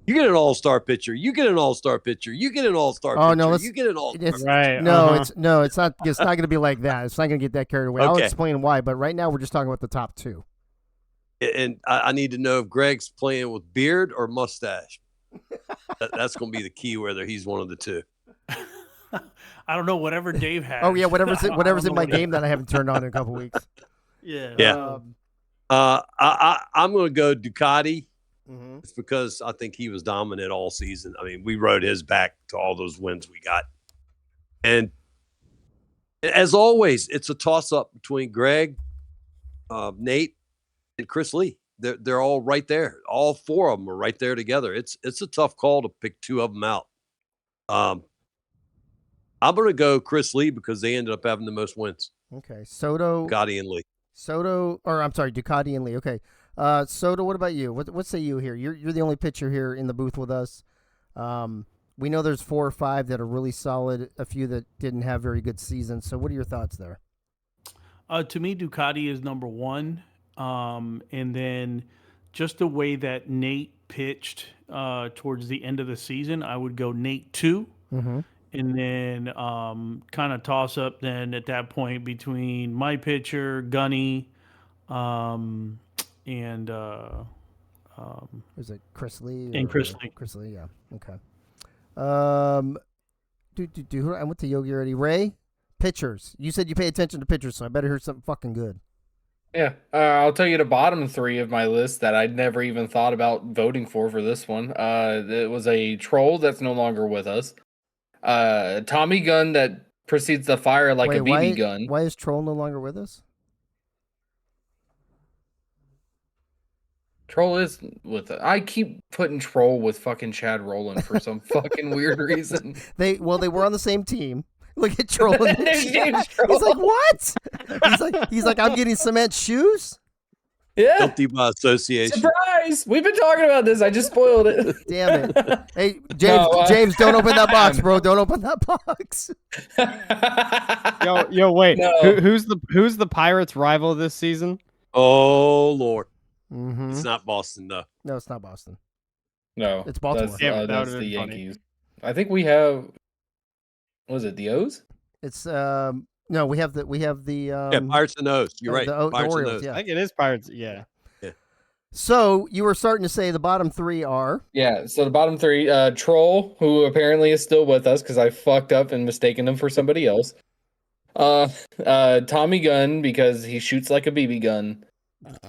you get an all-star pitcher, you get an all-star pitcher, you get an all-star pitcher, no, you get an all-star. Right? It's not. It's not going to be like that. It's not going to get that carried away. Okay. I'll explain why, but right now we're just talking about the top 2. And I need to know if Greg's playing with beard or mustache. That's going to be the key, whether he's one of the 2. I don't know, whatever Dave has. Oh yeah, whatever's in my game that I haven't turned on in a couple weeks. Yeah. I'm going to go Ducati. Mm-hmm. It's because I think he was dominant all season. I mean, we rode his back to all those wins we got. And as always, it's a toss-up between Greg, Nate, and Chris Lee. They're all right there. All 4 of them are right there together. It's a tough call to pick 2 of them out. I'm going to go Chris Lee because they ended up having the most wins. Okay. Soto. Ducati and Lee. Ducati and Lee. Okay. Soto, what about you? What say you here? You're the only pitcher here in the booth with us. We know there's 4 or 5 that are really solid, a few that didn't have very good seasons. So what are your thoughts there? To me, Ducati is number 1. And then just the way that Nate pitched towards the end of the season, I would go Nate 2. Mm-hmm. And then kind of toss up then at that point between my pitcher, Gunny, and is it Chris Lee? And Chris Lee. Chris Lee, yeah. Okay. I went to Yogi already. Ray, pitchers. You said you pay attention to pitchers, so I better hear something fucking good. Yeah, I'll tell you the bottom three of my list that I'd never even thought about voting for this one. It was a troll that's no longer with us. Tommy gun that proceeds to fire like a BB gun. Why is Troll no longer with us? Troll is with it. I keep putting Troll with fucking Chad Rowland for some fucking weird reason. They were on the same team. Look at Troll. Troll. He's like, what? He's like, I'm getting cement shoes. Yeah. Guilty by association. Surprise! We've been talking about this. I just spoiled it. Damn it. Hey, James, don't open that box, bro. Don't open that box. Yo, wait. No. Who's the Pirates' rival this season? Oh Lord. Mm-hmm. It's not Boston though. No, it's not Boston. No. It's Baltimore. That's the Yankees. I think we have was it the O's? It's no, we have the Pirates and O's. You're right. the Pirates and Orioles, O's. yeah. I think it is Pirates. Yeah. So you were starting to say the bottom three are Yeah, so the bottom three, Troll, who apparently is still with us because I fucked up and mistaken him for somebody else. Tommy Gunn because he shoots like a BB gun.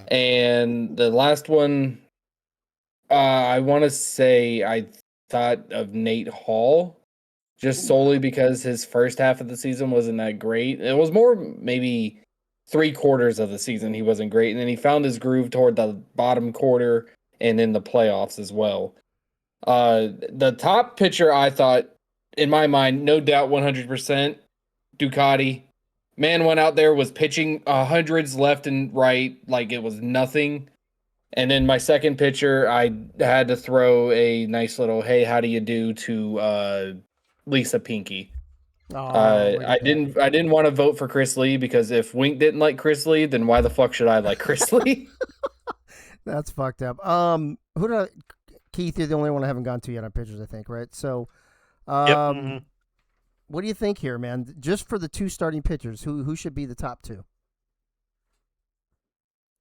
And the last one, I want to say I thought of Nate Hall, just solely because his first half of the season wasn't that great. It was more maybe 3/4 of the season he wasn't great, and then he found his groove toward the bottom quarter and in the playoffs as well. The top pitcher I thought, in my mind, no doubt 100%, Ducati. Man went out there, was pitching hundreds left and right like it was nothing. And then my second pitcher, I had to throw a nice little, hey, how do you do to Lisa Pinky. I didn't want to vote for Chris Lee because if Wink didn't like Chris Lee, then why the fuck should I like Chris Lee? That's fucked up. Keith, you're the only one I haven't gone to yet on pitchers, I think, right? So, what do you think here, man? Just for the two starting pitchers, who should be the top two?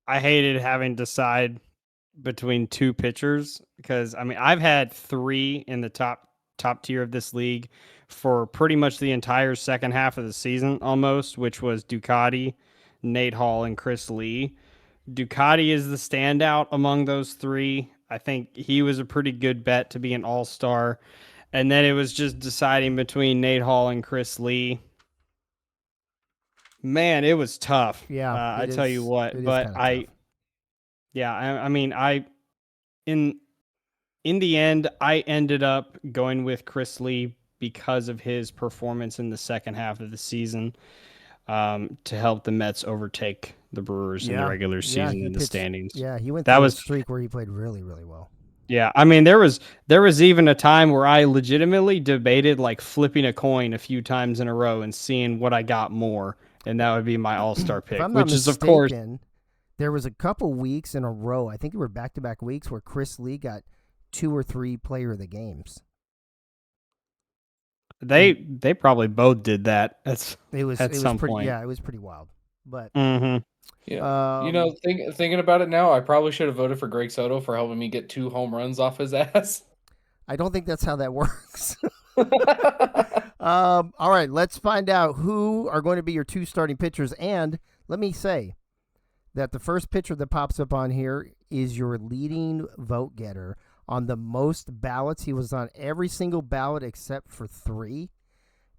I hated having to decide between two pitchers because I've had three in the top tier of this league for pretty much the entire second half of the season almost, which was Ducati, Nate Hall, and Chris Lee. Ducati is the standout among those three. I think he was a pretty good bet to be an all-star. And then it was just deciding between Nate Hall and Chris Lee. Man, it was tough. Yeah, I tell you what. But in the end, I ended up going with Chris Lee because of his performance in the second half of the season to help the Mets overtake the Brewers in the regular season in the standings. Yeah, he went through a streak where he played really, really well. Yeah, there was even a time where I legitimately debated like flipping a coin a few times in a row and seeing what I got more, and that would be my all-star pick, which is of course. There was a couple weeks in a row, I think it were back-to-back weeks, where Chris Lee got 2 or 3 player of the games. They probably both did that. It was some pretty, point. Yeah, it was pretty wild. But yeah, thinking about it now, I probably should have voted for Greg Soto for helping me get 2 home runs off his ass. I don't think that's how that works. All right, let's find out who are going to be your 2 starting pitchers. And let me say that the first pitcher that pops up on here is your leading vote getter on the most ballots. He was on every single ballot except for 3.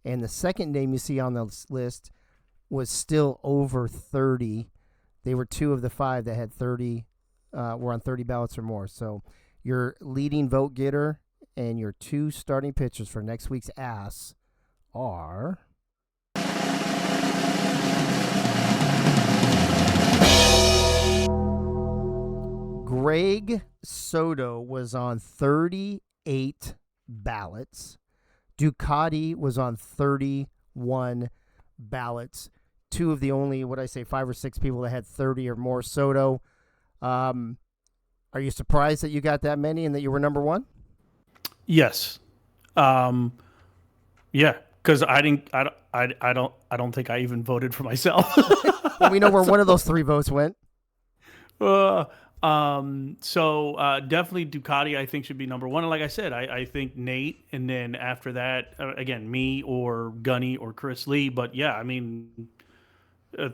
And the second name you see on the list was still over 30. They were 2 of the 5 that had 30, were on 30 ballots or more. So your leading vote getter and your 2 starting pitchers for next week's Ass are... Greg Soto was on 38 ballots. Ducati was on 31 ballots. 2 of the only, 5 or 6 people that had 30 or more. Soto, are you surprised that you got that many and that you were number 1? Yes. Yeah, because I don't think I even voted for myself. Well, we know where one of those 3 votes went. So definitely Ducati, I think, should be number one. And like I said, I think Nate, and then after that, again, me or Gunny or Chris Lee. But yeah, I mean,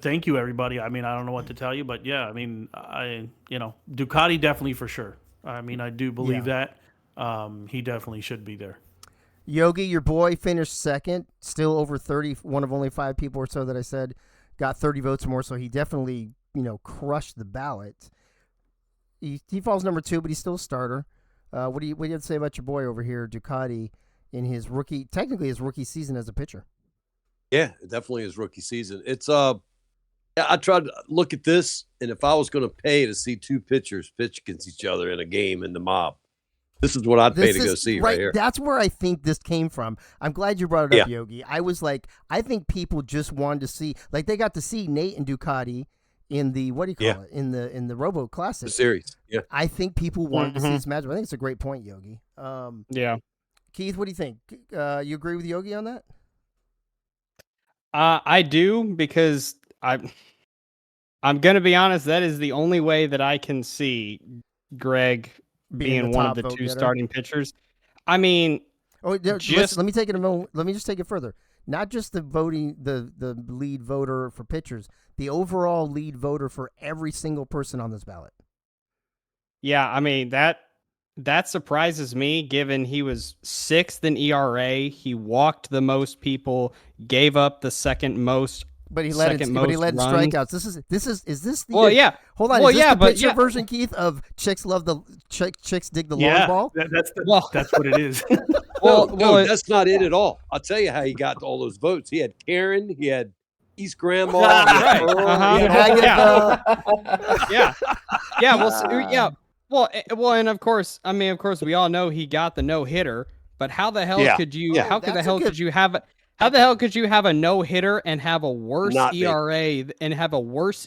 thank you, everybody. I mean, I don't know what to tell you, but yeah, I mean, Ducati definitely for sure. I mean, I do believe that. He definitely should be there. Yogi, your boy finished second, still over 30. One of only 5 people or so that I said got 30 votes or more. So he definitely, crushed the ballot. He falls number 2, but he's still a starter. What do you have to say about your boy over here, Ducati, in his rookie season as a pitcher? Yeah, definitely his rookie season. It's I tried to look at this, and if I was going to pay to see 2 pitchers pitch against each other in a game in the mob, this is what I'd pay to go see right here. That's where I think this came from. I'm glad you brought it up, Yogi. I was like, I think people just wanted to see, like they got to see Nate and Ducati in the in the Robo Classic the series. Yeah, I think people wanted to see this matchup. I think it's a great point, Yogi. Yeah, Keith, what do you think? You agree with Yogi on that? I do, because I'm gonna be honest. That is the only way that I can see Greg being one of the 2 starting pitchers. I mean, let me take it a moment. Let me just take it further. Not just the voting, the lead voter for pitchers, the overall lead voter for every single person on this ballot. Yeah, I mean that surprises me, given he was 6th in ERA. He walked the most people, gave up the second most. But he led in strikeouts. Is this the hold on, well, is this the pitcher version, Keith, of chicks dig the long ball? That's what it is. No, that's not it at all. I'll tell you how he got all those votes. He had Karen, he had East Grandma, right. Well, and of course, we all know he got the no-hitter, but how the hell could you have a no-hitter and have a worse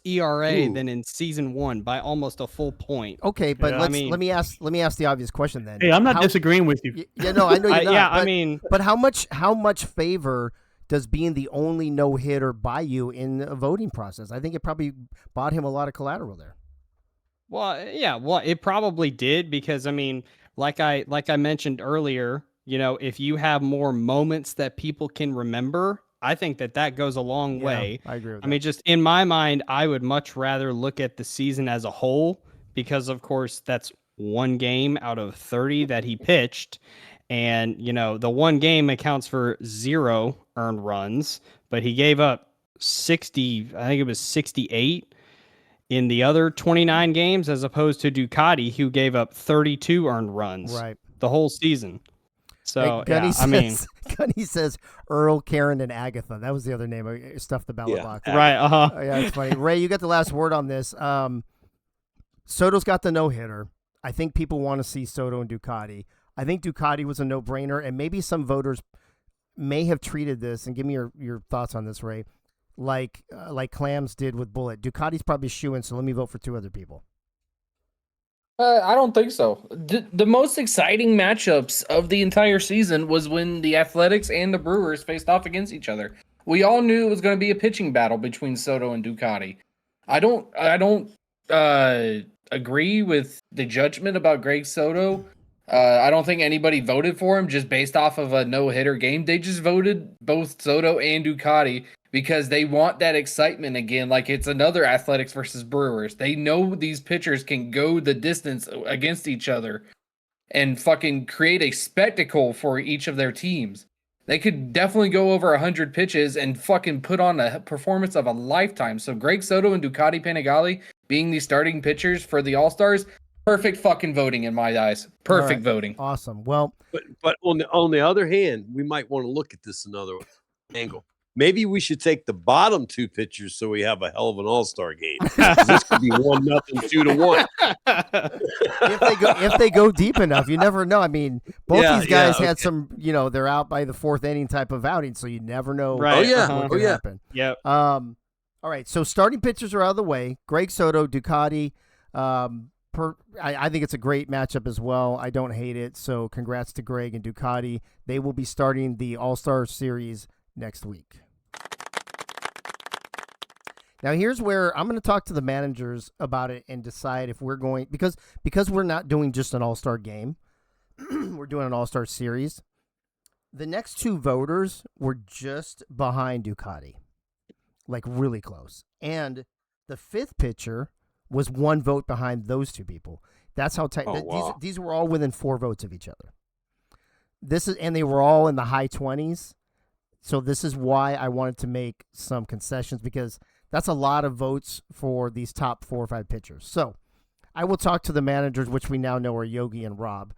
ERA than in season 1 by almost a full point? Okay, but let me ask the obvious question then. Hey, I'm not disagreeing with you. Yeah, no, I know you're not. But, but how much favor does being the only no-hitter buy you in the voting process? I think it probably bought him a lot of collateral there. Well, yeah, it probably did, because like I mentioned earlier, if you have more moments that people can remember, I think that goes a long way. I agree with that. Just in my mind, I would much rather look at the season as a whole, because of course that's 1 game out of 30 that he pitched. And, the 1 game accounts for 0 earned runs, but he gave up 60, I think it was 68 in the other 29 games, as opposed to Ducati, who gave up 32 earned runs the whole season. So, Gunny says Earl, Karen, and Agatha. That was the other name. Stuff the ballot box. Right. Oh, yeah, it's funny. Ray, you got the last word on this. Soto's got the no-hitter. I think people want to see Soto and Ducati. I think Ducati was a no-brainer, and maybe some voters may have treated this, and give me your thoughts on this, Ray, like Clams did with Bullet. Ducati's probably shoo-in, so let me vote for 2 other people. I don't think so. The most exciting matchups of the entire season was when the Athletics and the Brewers faced off against each other. We all knew it was going to be a pitching battle between Soto and Ducati. I don't agree with the judgment about Greg Soto. I don't think anybody voted for him just based off of a no-hitter game. They just voted both Soto and Ducati because they want that excitement again, like it's another Athletics versus Brewers. They know these pitchers can go the distance against each other and fucking create a spectacle for each of their teams. They could definitely go over 100 pitches and fucking put on a performance of a lifetime. So Greg Soto and Ducati Panigale being the starting pitchers for the All-Stars, perfect fucking voting in my eyes. Perfect voting. Awesome. Well, but on the other hand, we might want to look at this another angle. Maybe we should take the bottom 2 pitchers so we have a hell of an all-star game. This could be 1-0, 2-1. If they go deep enough, you never know. Both these guys had some, they're out by the 4th inning type of outing, so you never know. Right. What could happen. Yep. All right. So starting pitchers are out of the way. Greg Soto, Ducati. I think it's a great matchup as well. I don't hate it. So congrats to Greg and Ducati. They will be starting the All-Star Series next week. Now here's where I'm going to talk to the managers about it and decide if we're going because we're not doing just an all-star game. We're doing an all-star series. The next two voters were just behind Ducati, like really close. And the fifth pitcher was one vote behind those two people. That's how tight. Wow. These were all within 4 votes of each other. And they were all in the high 20s. So this is why I wanted to make some concessions, because that's a lot of votes for these top 4 or 5 pitchers. So I will talk to the managers, which we now know are Yogi and Rob,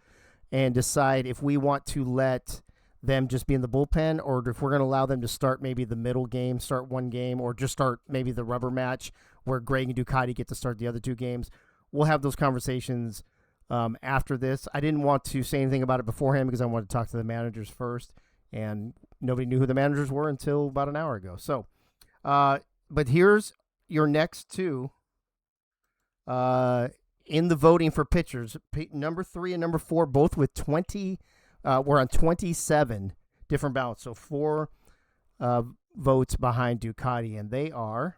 and decide if we want to let them just be in the bullpen, or if we're going to allow them to start maybe the middle game, start one game, or just start maybe the rubber match where Greg and Ducati get to start the other 2 games. We'll have those conversations after this. I didn't want to say anything about it beforehand because I wanted to talk to the managers first, and nobody knew who the managers were until about an hour ago. So, but here's your next 2 in the voting for pitchers. Number 3 and number 4, both with 20. We're on 27 different ballots, so 4 votes behind Ducati, and they are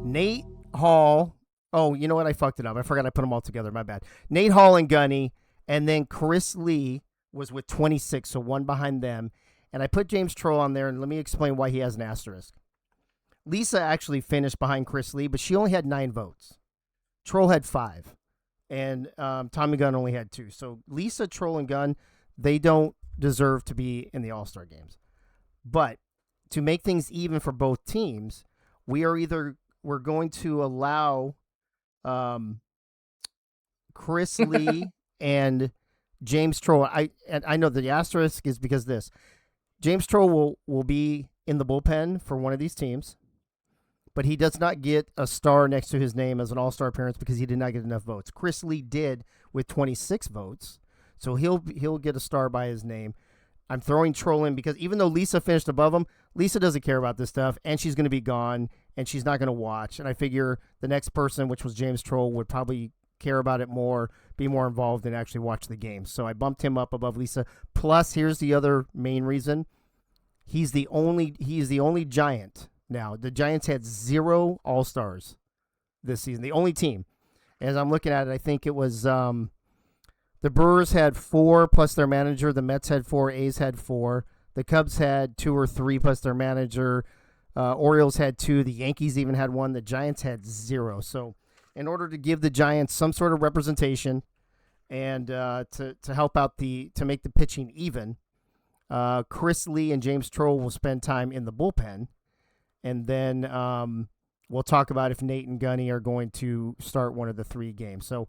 Nate Hall. Oh, you know what? I fucked it up. I forgot I put them all together. My bad. Nate Hall and Gunny, and then Chris Lee was with 26, so 1 behind them. And I put James Troll on there, and let me explain why he has an asterisk. Lisa actually finished behind Chris Lee, but she only had 9 votes. Troll had 5, and Tommy Gunn only had 2. So Lisa, Troll, and Gunn, they don't deserve to be in the All-Star games. But to make things even for both teams, we're going to allow Chris Lee and James Troll. I know the asterisk is because this. James Troll will be in the bullpen for one of these teams, but he does not get a star next to his name as an all-star appearance because he did not get enough votes. Chris Lee did with 26 votes, so he'll get a star by his name. I'm throwing Troll in because even though Lisa finished above him, Lisa doesn't care about this stuff, and she's going to be gone, and she's not going to watch. And I figure the next person, which was James Troll, would probably care about it more, be more involved, and actually watch the game. So I bumped him up above Lisa. Plus, here's the other main reason. He is the only Giant now. The Giants had 0 All-Stars this season, the only team. As I'm looking at it, I think it was the Brewers had 4 plus their manager. The Mets had 4. A's had 4. The Cubs had 2 or 3 plus their manager. Orioles had 2. The Yankees even had 1. The Giants had 0. So in order to give the Giants some sort of representation and to help out to make the pitching even, Chris Lee and James Troll will spend time in the bullpen. And then we'll talk about if Nate and Gunny are going to start one of the 3 games. So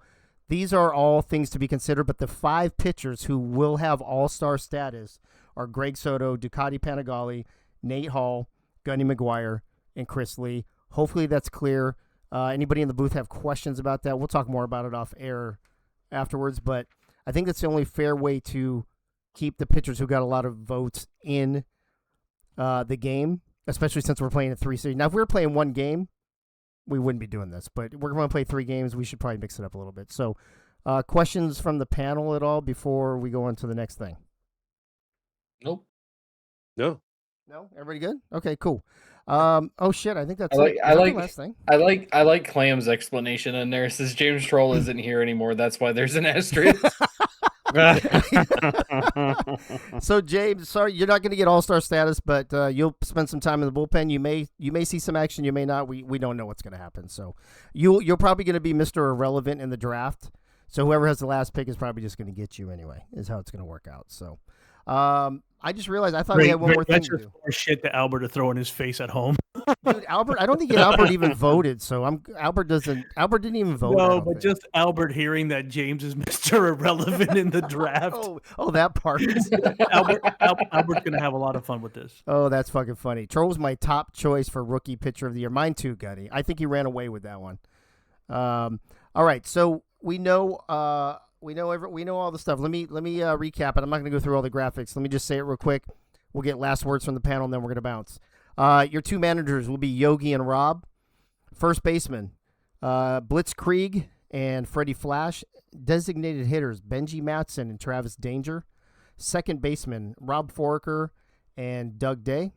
these are all things to be considered, but the 5 pitchers who will have all-star status are Greg Soto, Ducati Panigale, Nate Hall, Gunny McGuire, and Chris Lee. Hopefully that's clear. Anybody in the booth have questions about that? We'll talk more about it off air afterwards, but I think that's the only fair way to keep the pitchers who got a lot of votes in the game, especially since we're playing a 3 series. Now, if we were playing 1 game, we wouldn't be doing this, but we're going to play 3 games. We should probably mix it up a little bit. So questions from the panel at all before we go on to the next thing? Nope. No. No? Everybody good? Okay, cool. Oh shit, I think that's I like the last thing. I like Clam's explanation in there. It says James Troll isn't here anymore. That's why there's an asterisk. So James, sorry, you're not going to get all-star status, but you'll spend some time in the bullpen. You may see some action, you may not. We don't know what's going to happen. So you're probably going to be Mr. Irrelevant in the draft. So whoever has the last pick is probably just going to get you anyway. Is how it's going to work out. So I just realized I thought we had one more thing to do. More shit to Albert to throw in his face at home. Dude, Albert, I don't think Albert even voted. So Albert didn't even vote. No, but just Albert hearing that James is Mr. Irrelevant in the draft. oh, that part. Albert's gonna have a lot of fun with this. Oh, that's fucking funny. Troll was my top choice for rookie pitcher of the year. Mine too, Gunny. I think he ran away with that one. All right, so we know all the stuff. Let me recap it. I'm not going to go through all the graphics. Let me just say it real quick. We'll get last words from the panel, and then we're going to bounce. Your 2 managers will be Yogi and Rob. First baseman, Blitzkrieg and Freddie Flash. Designated hitters, Benji Matson and Travis Danger. Second baseman, Rob Foraker and Doug Day.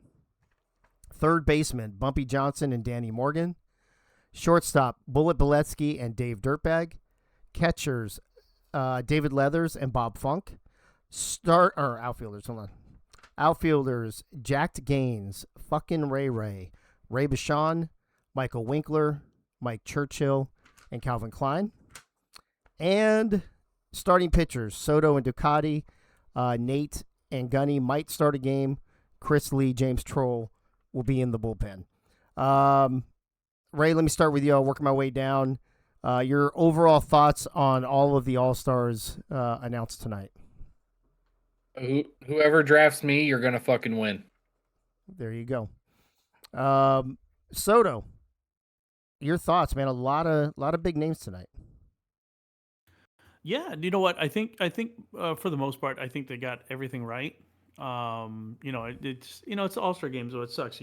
Third baseman, Bumpy Johnson and Danny Morgan. Shortstop, Bullet Beletsky and Dave Dirtbag. Catchers, David Leathers and Bob Funk. Outfielders, hold on. Outfielders, Jacked Gaines, fucking Ray Bashan, Michael Winkler, Mike Churchill, and Calvin Klein. And starting pitchers, Soto and Ducati, Nate and Gunny might start a game. Chris Lee, James Troll will be in the bullpen. Ray, let me start with you. I'll work my way down. Your overall thoughts on all of the All-Stars announced tonight. Whoever drafts me, you're going to fucking win. There you go. Soto, your thoughts, man. A lot of big names tonight. Yeah, you know what? I think for the most part, I think they got everything right. It's it's All-Star game, so it sucks.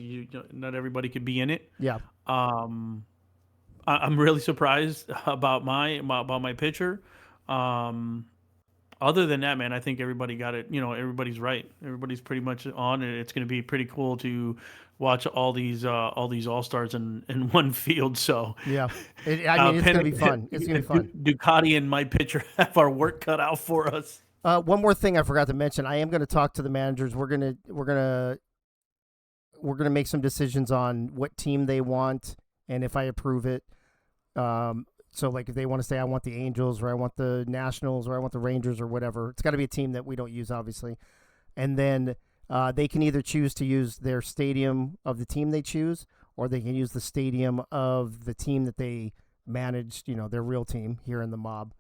Not everybody could be in it. Yeah. I'm really surprised about my pitcher. Other than that, man, I think everybody got it. Everybody's right. Everybody's pretty much on it. It's going to be pretty cool to watch all these All-Stars in one field. So yeah, it's going to be fun. It's going to be fun. Ducati and my pitcher have our work cut out for us. One more thing I forgot to mention. I am going to talk to the managers. We're gonna make some decisions on what team they want and if I approve it. So, like, if they want to say, I want the Angels or I want the Nationals or I want the Rangers or whatever, it's got to be a team that we don't use, obviously. And then they can either choose to use their stadium of the team they choose, or they can use the stadium of the team that they managed, their real team here in the mob.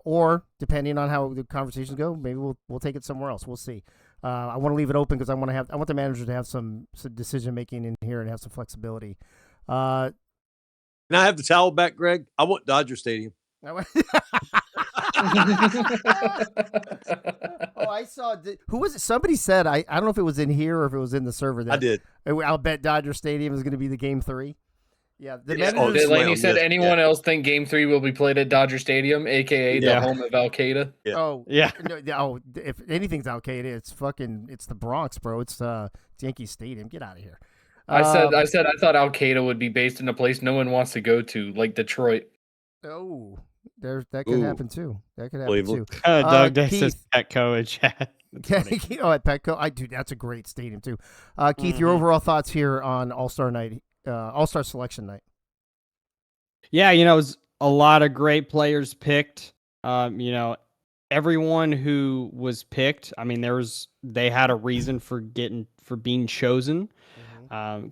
Or, depending on how the conversations go, maybe we'll take it somewhere else. We'll see. I want to leave it open because I want the managers to have some decision-making in here and have some flexibility. Can I have the towel back, Greg? I want Dodger Stadium. Oh, I saw. Who was it? Somebody said, I don't know if it was in here or if it was in the server. That I did. I'll bet Dodger Stadium is going to be the Game 3. Yeah. Delaney said anyone else think Game 3 will be played at Dodger Stadium, a.k.a. the home of Al-Qaeda? Yeah. Oh, yeah. No, if anything's Al-Qaeda, it's the Bronx, bro. It's Yankee Stadium. Get out of here. I thought Al-Qaeda would be based in a place no one wants to go to, like Detroit. Oh, that could happen too. That could happen too. Doug says Petco in chat. At Petco, dude, that's a great stadium too. Keith, your overall thoughts here on All-Star night, All-Star selection night? Yeah, it was a lot of great players picked. Everyone who was picked, they had a reason for being chosen.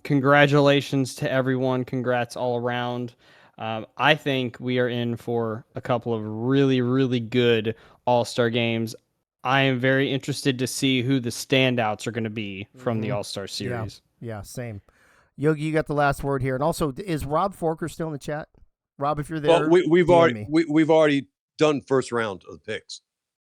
Congratulations to everyone. Congrats all around. I think we are in for a couple of really, really good All-Star games. I am very interested to see who the standouts are going to be from the All-Star series. Yeah, same. Yogi, you got the last word here. And also, is Rob Forker still in the chat? Rob, if you're there, well, we've already done first round of the picks.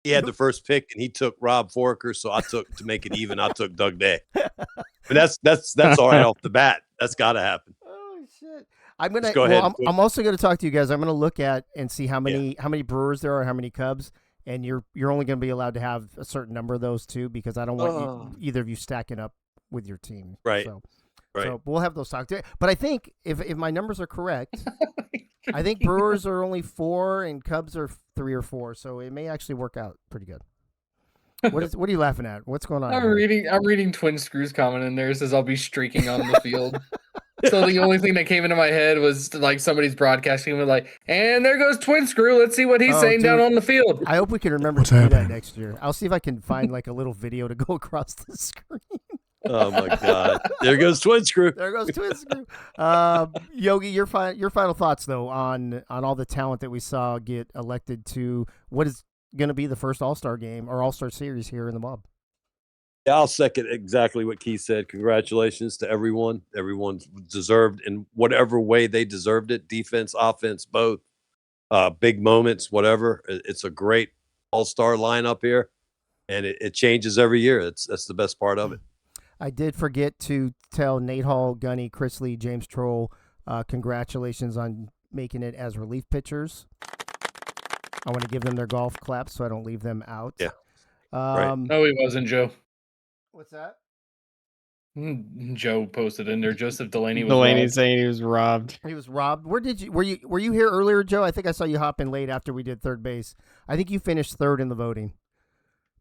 He had the first pick, and he took Rob Forker, so to make it even, I took Doug Day. But that's all right off the bat. That's got to happen. Oh shit! I'm also gonna talk to you guys. I'm gonna look at and see how many Brewers there are, how many Cubs, and you're only gonna be allowed to have a certain number of those too, because I don't want either of you stacking up with your team. Right. So we'll have those talks. But I think if my numbers are correct, I think Brewers are only 4 and Cubs are 3 or 4. So it may actually work out pretty good. What are you laughing at? What's going on? I'm reading Twin Screws comment in there. It says I'll be streaking on the field. So the only thing that came into my head was like somebody's broadcasting with like, and there goes Twin Screw. Let's see what he's saying down on the field. I hope we can remember to do that next year. I'll see if I can find like a little video to go across the screen. Oh my God! There goes Twin Screw. There goes Twin Screw. Yogi, your final thoughts though on all the talent that we saw get elected to what is going to be the first All-Star game or All-Star series here in the mob. Yeah, I'll second exactly what Keith said. Congratulations to everyone. Everyone deserved in whatever way they deserved it. Defense, offense, both. Big moments, whatever. It's a great All-Star lineup here, and it changes every year. That's the best part of it. I did forget to tell Nate Hall, Gunny, Chris Lee, James Troll, congratulations on making it as relief pitchers. I want to give them their golf claps so I don't leave them out. Yeah. No, he wasn't, Joe. What's that? Joe posted in there. Joseph Delaney was Delaney robbed. saying he was robbed. He was robbed. Were you here earlier, Joe? I think I saw you hop in late after we did third base. I think you finished third in the voting.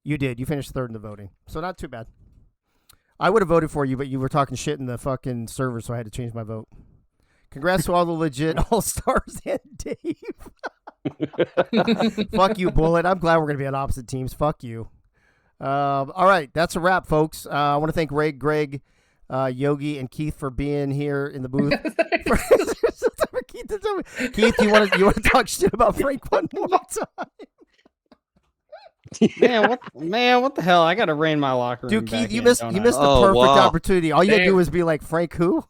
You did. You finished third in the voting, so not too bad. I would have voted for you, but you were talking shit in the fucking server, so I had to change my vote. Congrats to all the legit all-stars and Dave. Fuck you, Bullet. I'm glad we're going to be on opposite teams. Fuck you. All right, that's a wrap, folks. I want to thank Ray, Greg, Yogi, and Keith for being here in the booth. Keith, you want to talk shit about Frank one more time? What the hell? I got to rein my locker room. Dude, Keith, back you in, missed don't the I? perfect wow. opportunity. All you got to do is be like, Frank who?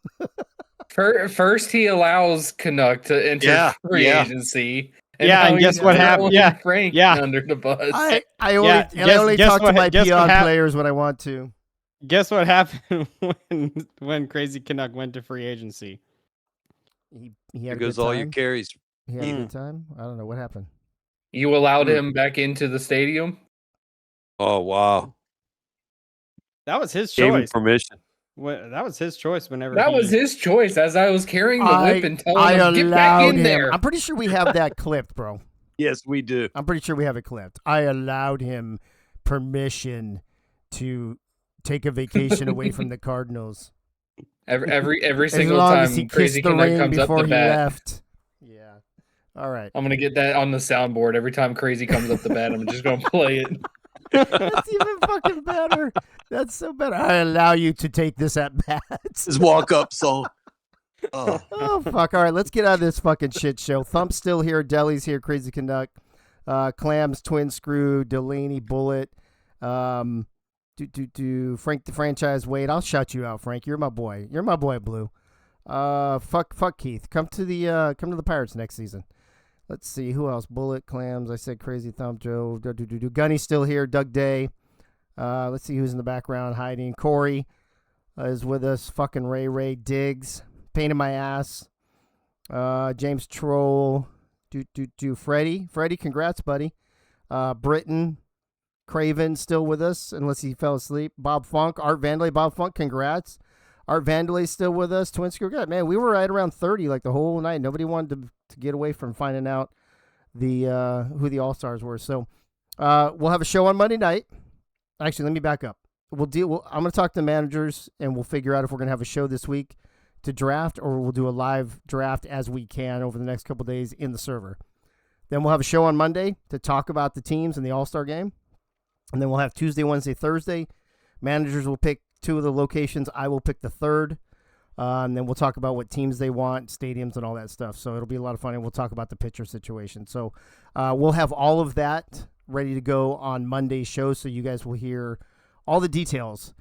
First, he allows Canuck to enter free agency. And and guess what happened? Frank under the bus. I only talk to my peon players when I want to. Guess what happened when Crazy Canuck went to free agency? He There had a goes good all time. your carries. He had a good time. I don't know what happened. You allowed him back into the stadium? Oh, wow. That was his Gave him choice. permission. That was his choice. Whenever That was his choice. As I was carrying the whip and telling him, get back in there. I'm pretty sure we have that clipped, bro. Yes, we do. I'm pretty sure we have it clipped. I allowed him permission to take a vacation away from the Cardinals. Every single as long time as he Crazy kissed the Canuck ring comes up before the he bat. left. Yeah. All right. I'm gonna get that on the soundboard. Every time Crazy comes up the bat, I'm just gonna play it. That's even fucking better. That's so better. I allow you to take this at bat. His walk-up song. Oh, fuck. All right, let's get out of this fucking shit show. Thump's still here. Deli's here. Crazy Canuck. Clams, Twin Screw, Delaney, Bullet. Frank the Franchise. Wade. I'll shout you out, Frank. You're my boy. You're my boy, Blue. Fuck Keith. Come to the Pirates next season. Let's see who else. Bullet, Clams. I said Crazy Thump, Joe. Gunny's still here. Doug Day. Let's see who's in the background hiding. Corey is with us. Fucking Ray Diggs. Pain in my ass. James Troll. Freddie, congrats, buddy. Britton. Craven still with us, unless he fell asleep. Bob Funk. Art Vandalay. Bob Funk, congrats. Art Vandalay's still with us. Twin Screw. God, man, we were right around 30 like the whole night. Nobody wanted to get away from finding out who the All-Stars were. So we'll have a show on Monday night. Actually, let me back up. I'm going to talk to the managers, and we'll figure out if we're going to have a show this week to draft, or we'll do a live draft as we can over the next couple of days in the server. Then we'll have a show on Monday to talk about the teams in the All-Star game. And then we'll have Tuesday, Wednesday, Thursday. Managers will pick 2 of the locations. I will pick the third. And then we'll talk about what teams they want, stadiums, and all that stuff. So it'll be a lot of fun, and we'll talk about the pitcher situation. So we'll have all of that ready to go on Monday's show, so you guys will hear all the details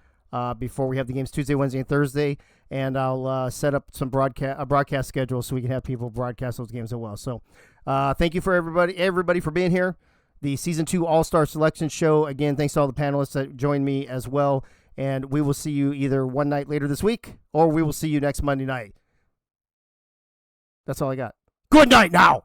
before we have the games Tuesday, Wednesday, and Thursday. And I'll set up some broadcast schedule so we can have people broadcast those games as well. So thank you for everybody for being here. The Season 2 All-Star Selection Show. Again, thanks to all the panelists that joined me as well. And we will see you either one night later this week, or we will see you next Monday night. That's all I got. Good night now.